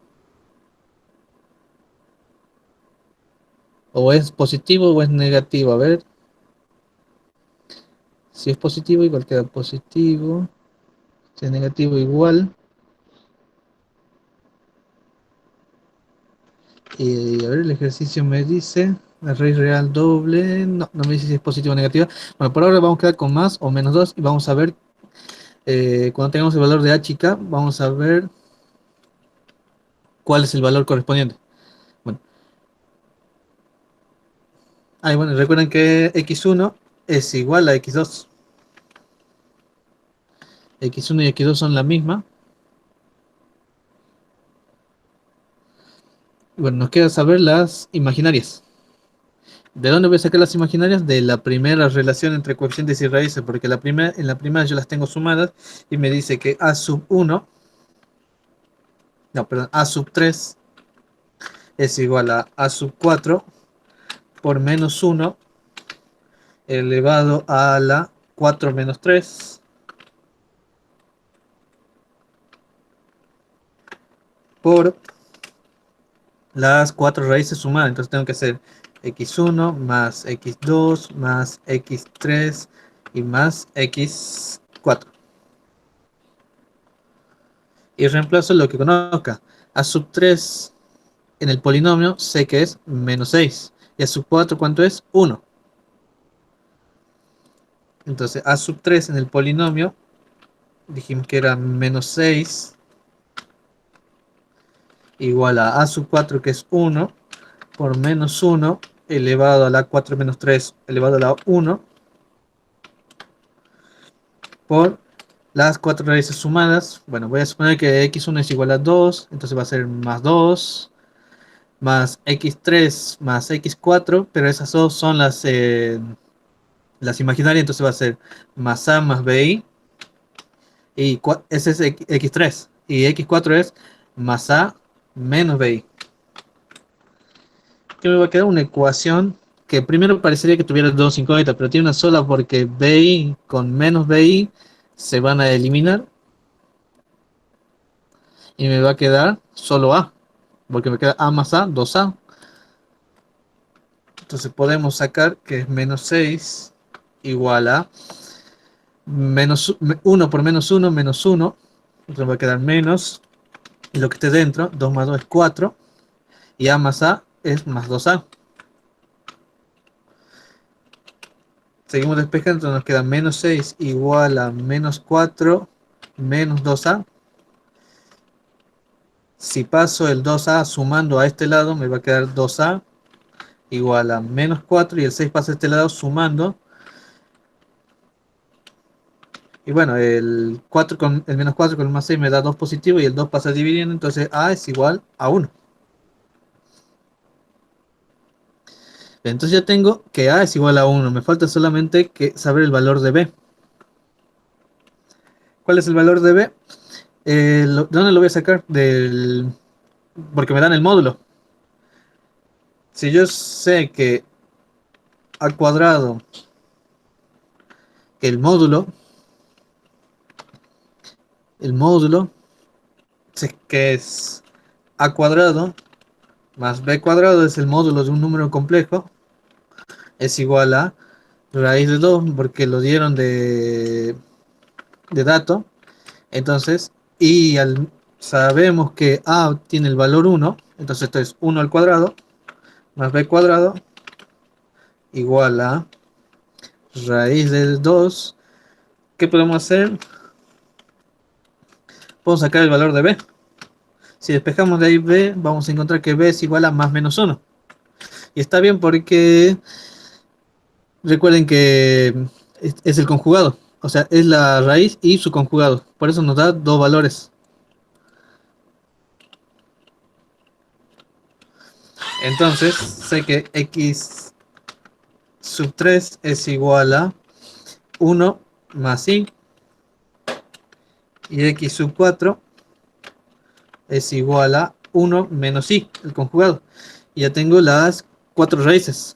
O es positivo o es negativo. A ver. Si es positivo, igual queda positivo. Si es negativo, igual. Y a ver, el ejercicio me dice la raíz real doble. No, no me dice si es positivo o negativa. Bueno, por ahora vamos a quedar con más o menos 2 y vamos a ver cuando tengamos el valor de h y k, vamos a ver cuál es el valor correspondiente. Bueno, bueno, recuerden que x1 es igual a x2. X1 y x2 son la misma. Y bueno, nos queda saber las imaginarias. ¿De dónde voy a sacar las imaginarias? De la primera relación entre coeficientes y raíces, porque en la primera yo las tengo sumadas y me dice que a sub 1, no, perdón, a sub 3 es igual a sub 4 por menos 1 elevado a la 4 menos 3 por las 4 raíces sumadas. Entonces tengo que hacer x1 más x2 más x3 y más x4. Y reemplazo lo que conozca. A sub 3 en el polinomio sé que es menos 6. Y a sub 4, ¿cuánto es? 1. Entonces a sub 3 en el polinomio dijimos que era menos 6 igual a sub 4, que es 1 por menos 1 elevado a la 4 menos 3 elevado a la 1 por las cuatro raíces sumadas. Bueno, voy a suponer que x1 es igual a 2, entonces va a ser más 2, más x3 más x4, pero esas dos son las imaginarias, entonces va a ser más a más bi, y ese es x3, y x4 es más a menos bi. Que me va a quedar una ecuación que primero parecería que tuviera dos incógnitas, pero tiene una sola porque bi con menos bi se van a eliminar y me va a quedar solo a, porque me queda a más a, 2a. Entonces podemos sacar que es menos 6 igual a menos 1 por menos uno menos uno. Entonces me va a quedar menos, y lo que esté dentro, 2 más 2 es 4, y a más a es más 2a. Seguimos despejando, entonces nos queda menos 6 igual a menos 4 menos 2a. Si paso el 2a sumando a este lado, me va a quedar 2a igual a menos 4, y el 6 pasa a este lado sumando. Y bueno, el 4 con el menos 4 con el más 6 me da 2 positivo, y el 2 pasa dividiendo, entonces a es igual a 1. Entonces ya tengo que a es igual a 1. Me falta solamente que saber el valor de b. ¿Cuál es el valor de b? ¿De dónde lo voy a sacar? Porque me dan el módulo. Si yo sé que a cuadrado, el módulo, el módulo, sé que es a cuadrado más b cuadrado, es el módulo de un número complejo, es igual a raíz de 2, porque lo dieron de dato. Entonces, sabemos que a tiene el valor 1, entonces esto es 1 al cuadrado más b cuadrado igual a raíz de 2. ¿Qué podemos hacer? Podemos sacar el valor de b. Si despejamos de ahí b, vamos a encontrar que b es igual a más menos 1. Y está bien porque recuerden que es el conjugado. O sea, es la raíz y su conjugado. Por eso nos da dos valores. Entonces, sé que x sub 3 es igual a 1 más i, y x sub 4 es igual a 1 menos i, el conjugado. Y ya tengo las cuatro raíces.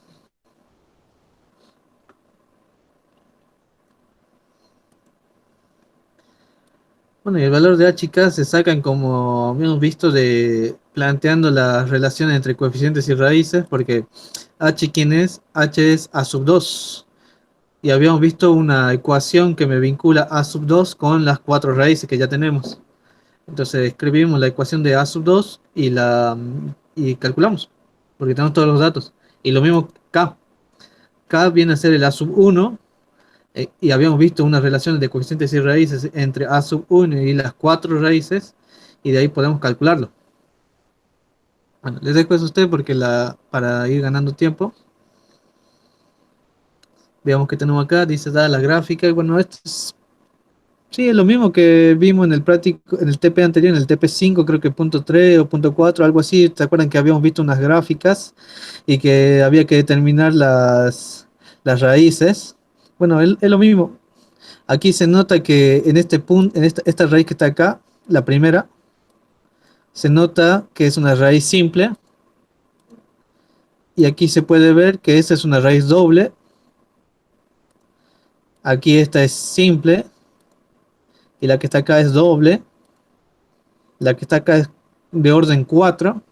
Bueno, y el valor de h y k se sacan, como habíamos visto, de planteando las relaciones entre coeficientes y raíces, porque h, ¿quién es? H es a sub 2. Y habíamos visto una ecuación que me vincula a sub 2 con las cuatro raíces que ya tenemos. Entonces escribimos la ecuación de a sub 2 y calculamos, porque tenemos todos los datos. Y lo mismo k. K viene a ser el a sub 1, y habíamos visto unas relaciones de coeficientes y raíces entre a sub 1 y las cuatro raíces, y de ahí podemos calcularlo. Bueno, les dejo eso a ustedes porque para ir ganando tiempo. Veamos que tenemos acá, dice dada la gráfica, y bueno, esto es, sí, es lo mismo que vimos en el práctico, en el TP anterior, en el TP5, creo que punto 3 o punto 4, algo así. ¿Se acuerdan que habíamos visto unas gráficas y que había que determinar las raíces? Bueno, es lo mismo. Aquí se nota que en este punto, en esta raíz que está acá, la primera, se nota que es una raíz simple. Y aquí se puede ver que esta es una raíz doble. Aquí esta es simple. Y la que está acá es doble. La que está acá es de orden 4.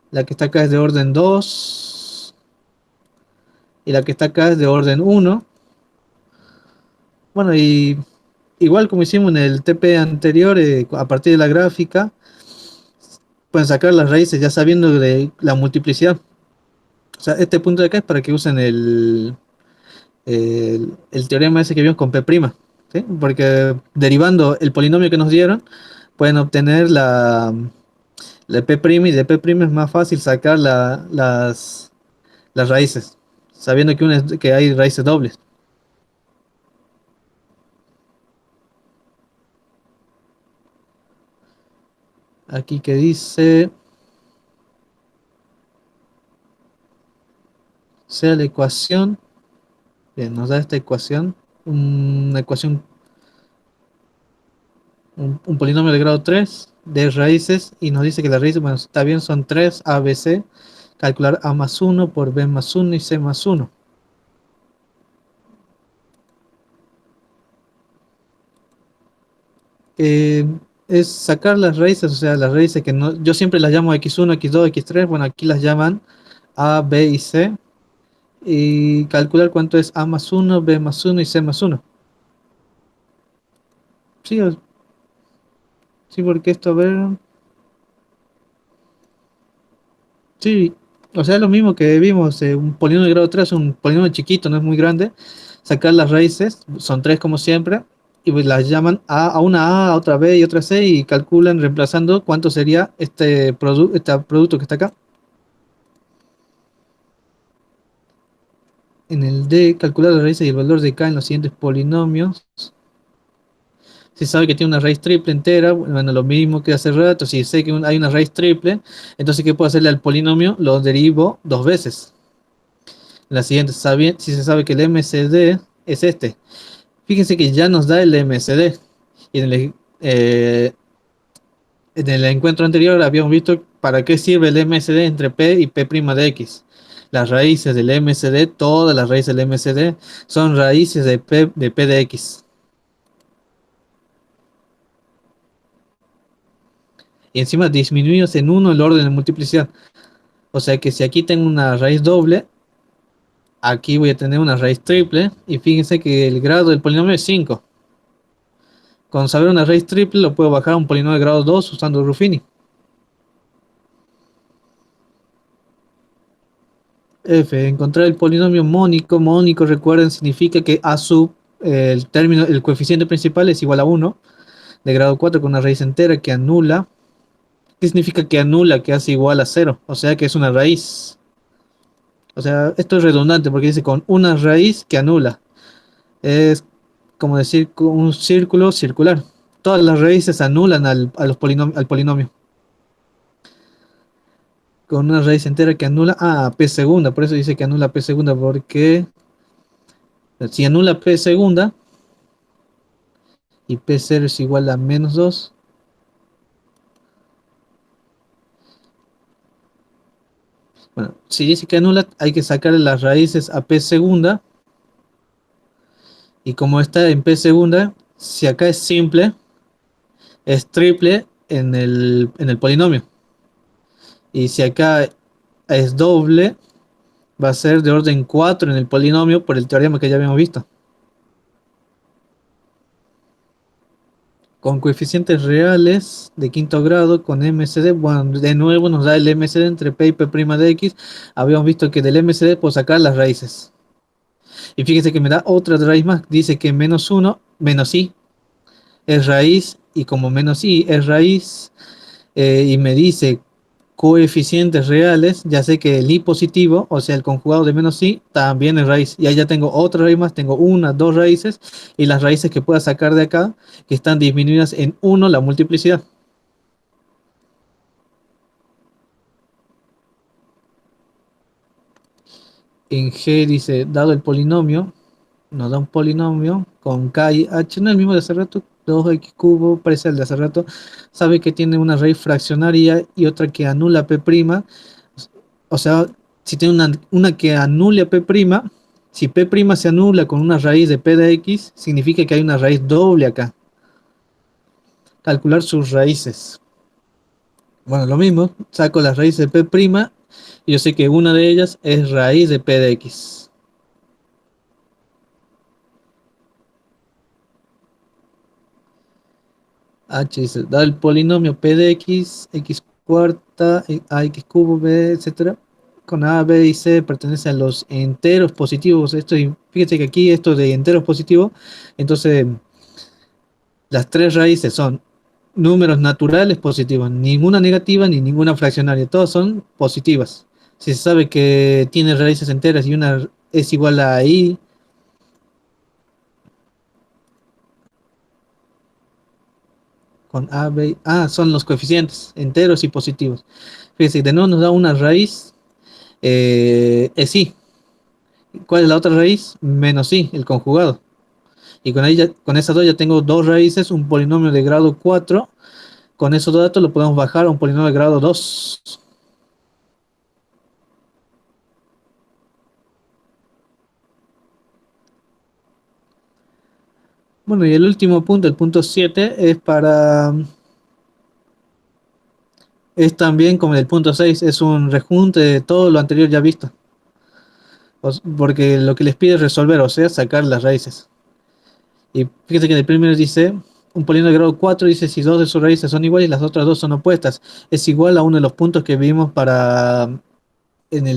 La que está acá es de orden 2. Y la que está acá es de orden 1. Bueno, y igual como hicimos en el TP anterior, a partir de la gráfica, pueden sacar las raíces ya sabiendo de la multiplicidad. O sea, este punto de acá es para que usen el teorema ese que vimos con P', ¿sí? Porque derivando el polinomio que nos dieron, pueden obtener la P', y de P' es más fácil sacar las raíces, sabiendo que hay raíces dobles. aquí que dice, sea la ecuación, bien, nos da esta ecuación, una ecuación, un polinomio de grado 3 de raíces, y nos dice que las raíces, bueno, está bien, son 3 a, b, c, calcular a más 1 por b más 1 y c más 1. eh, es sacar las raíces, o sea, las raíces que no, yo siempre las llamo x1, x2, x3, bueno, aquí las llaman a, b y c, y calcular cuánto es a más 1, b más 1 y c más 1. Sí, sí, porque esto, a ver, sí, o sea, lo mismo que vimos, un polinomio de grado 3, un polinomio chiquito, no es muy grande, sacar las raíces, son 3 como siempre, y pues las llaman a una a, otra b y otra c, y calculan reemplazando cuánto sería este producto que está acá. En el D, calcular las raíces y el valor de K en los siguientes polinomios. Si sabe que tiene una raíz triple entera, bueno, lo mismo que hace rato. Si sé que hay una raíz triple, entonces ¿qué puedo hacerle al polinomio? Lo derivo dos veces. La siguiente, si se sabe que el MCD es este. Fíjense que ya nos da el MCD. Y en el encuentro anterior habíamos visto para qué sirve el MCD entre P y P' de X. Las raíces del MCD, todas las raíces del MCD son raíces de P de X. Y encima disminuimos en uno el orden de multiplicidad. O sea que si aquí tengo una raíz doble, aquí voy a tener una raíz triple. Y fíjense que el grado del polinomio es 5. Con saber una raíz triple lo puedo bajar a un polinomio de grado 2 usando Ruffini. F, encontrar el polinomio mónico. Mónico, recuerden, significa que A sub, el coeficiente principal es igual a 1, de grado 4 con una raíz entera que anula. ¿Qué significa que anula? Que hace igual a 0. O sea que es una raíz. O sea, esto es redundante porque dice con una raíz que anula. Es como decir un círculo circular. Todas las raíces anulan al polinomio. Con una raíz entera que anula p segunda. Por eso dice que anula p segunda, porque si anula p segunda y p cero es igual a menos 2. Bueno, si dice que anula, hay que sacarle las raíces a p segunda. Y como está en p segunda, si acá es simple, es triple en el polinomio. Y si acá es doble, va a ser de orden 4 en el polinomio por el teorema que ya habíamos visto. Con coeficientes reales de quinto grado con MCD, bueno, de nuevo nos da el MCD entre P y P' de X. Habíamos visto que del MCD puedo sacar las raíces. Y fíjense que me da otra raíz más. Dice que menos 1, menos I es raíz. Y como menos I es raíz, y me dice coeficientes reales, ya sé que el i positivo, o sea, el conjugado de menos i, también es raíz. Y ahí ya tengo otra raíz más, tengo una, dos raíces, y las raíces que pueda sacar de acá, que están disminuidas en 1 la multiplicidad. En G dice, dado el polinomio, nos da un polinomio con K y H, no es el mismo de hace rato, 2x cubo, parece el de hace rato, sabe que tiene una raíz fraccionaria y otra que anula P', o sea, si tiene una que anule a P', si P' se anula con una raíz de P de X, significa que hay una raíz doble acá. Calcular sus raíces. Bueno, lo mismo, saco las raíces de P', y yo sé que una de ellas es raíz de P de X. H dice, da el polinomio P de X, X cuarta, AX cubo, B, etcétera. Con A, B y C pertenece a los enteros positivos. Fíjense que aquí esto de enteros positivos, entonces las tres raíces son números naturales positivos, ninguna negativa ni ninguna fraccionaria, todas son positivas. Si se sabe que tiene raíces enteras y una es igual a i, con A, B, son los coeficientes enteros y positivos. Fíjense, de nuevo nos da una raíz, es i. ¿Cuál es la otra raíz? Menos i, el conjugado. Y con esas dos ya tengo dos raíces, un polinomio de grado 4. Con esos dos datos lo podemos bajar a un polinomio de grado 2. Bueno, y el último punto, el punto 7, es también como el punto 6, es un rejunte de todo lo anterior ya visto. Porque lo que les pide es resolver, o sea, sacar las raíces. Y fíjate que en el primero dice, un polinomio de grado 4 dice si dos de sus raíces son iguales y las otras dos son opuestas. Es igual a uno de los puntos que vimos en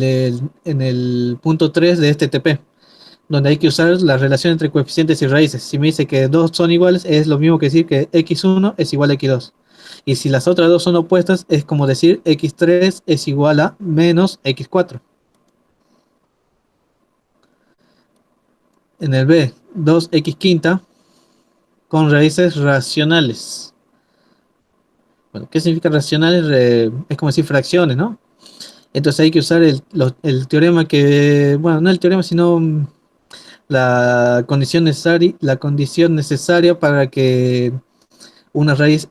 el punto 3 de este TP, donde hay que usar la relación entre coeficientes y raíces. Si me dice que dos son iguales, es lo mismo que decir que x1 es igual a x2. Y si las otras dos son opuestas, es como decir x3 es igual a menos x4. En el B, 2x quinta con raíces racionales. Bueno, ¿qué significa racionales? Es como decir fracciones, ¿no? Entonces hay que usar el teorema bueno, no el teorema, sino la condición necesaria para que una raíz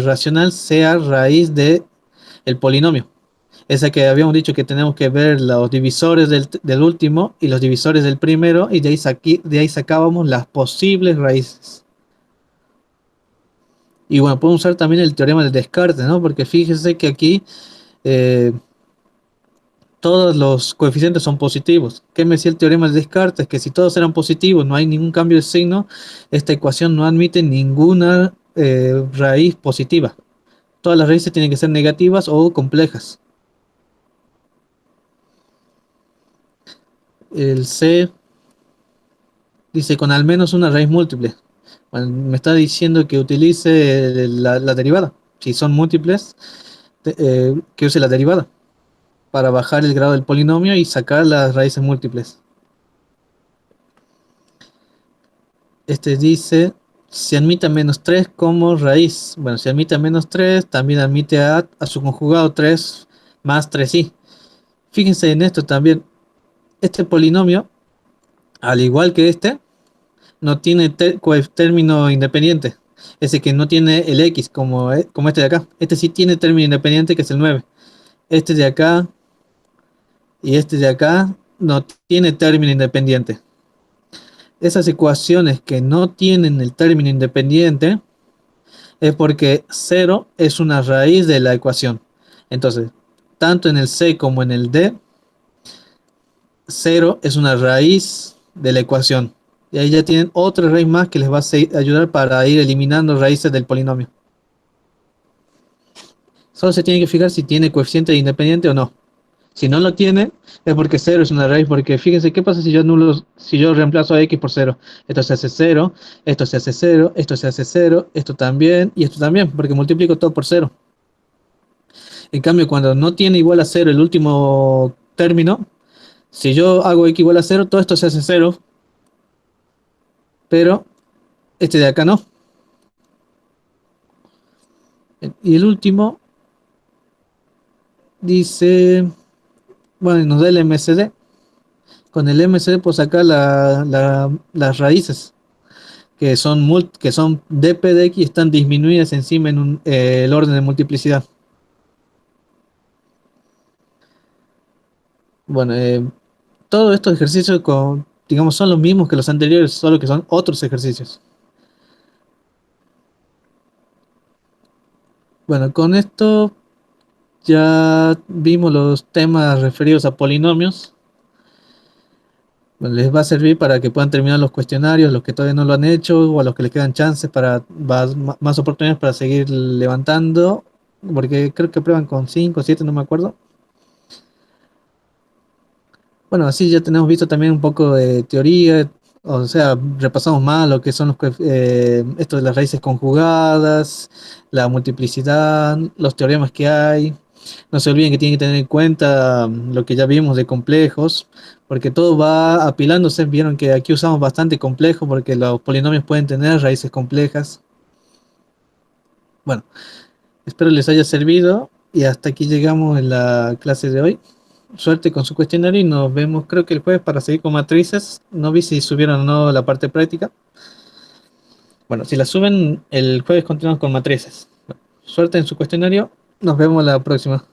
racional sea raíz de el polinomio. Esa que habíamos dicho que tenemos que ver los divisores del último y los divisores del primero, y de ahí sacábamos las posibles raíces. Y bueno, podemos usar también el teorema de Descartes, ¿no? Porque fíjese que aquí eh, todos los coeficientes son positivos. ¿Qué me decía el teorema de Descartes? Que si todos eran positivos, no hay ningún cambio de signo, esta ecuación no admite ninguna raíz positiva. Todas las raíces tienen que ser negativas o complejas. El C dice con al menos una raíz múltiple. Bueno, me está diciendo que utilice la derivada. Si son múltiples, que use la derivada para bajar el grado del polinomio y sacar las raíces múltiples. Este dice, si admite a menos 3 como raíz. Bueno, si admite a menos 3, también admite a su conjugado 3 más 3i. Fíjense en esto también. Este polinomio, al igual que este, no tiene término independiente. Es decir, que no tiene el x como este de acá. Este sí tiene término independiente, que es el 9. Este de acá y este de acá no tiene término independiente. Esas ecuaciones que no tienen el término independiente es porque 0 es una raíz de la ecuación. Entonces, tanto en el C como en el D, 0 es una raíz de la ecuación. Y ahí ya tienen otra raíz más que les va a ayudar para ir eliminando raíces del polinomio. Solo se tiene que fijar si tiene coeficiente independiente o no. Si no lo tiene, es porque 0 es una raíz, porque fíjense qué pasa si yo reemplazo a x por 0. Esto se hace 0, esto se hace 0, esto se hace 0, esto también, y esto también, porque multiplico todo por 0. En cambio, cuando no tiene igual a 0 el último término, si yo hago x igual a 0, todo esto se hace 0, pero este de acá no. Y el último dice, bueno, nos da el MCD. Con el MCD puedo sacar las raíces, que son dp de x, están disminuidas encima en el orden de multiplicidad. Bueno, todos estos ejercicios, digamos, son los mismos que los anteriores, solo que son otros ejercicios. Bueno, con esto ya vimos los temas referidos a polinomios. Bueno, les va a servir para que puedan terminar los cuestionarios, los que todavía no lo han hecho, o a los que les quedan chances para más oportunidades para seguir levantando, porque creo que prueban con 5 o 7, no me acuerdo. Bueno, así ya tenemos visto también un poco de teoría, o sea, repasamos más lo que son esto de las raíces conjugadas, la multiplicidad, los teoremas que hay. No se olviden que tienen que tener en cuenta lo que ya vimos de complejos, porque todo va apilándose. Vieron que aquí usamos bastante complejo porque los polinomios pueden tener raíces complejas. Bueno, espero les haya servido y hasta aquí llegamos en la clase de hoy. Suerte con su cuestionario y nos vemos creo que el jueves para seguir con matrices. No vi si subieron o no la parte práctica. Bueno, si la suben, el jueves continuamos con matrices. Bueno, suerte en su cuestionario. Nos vemos la próxima.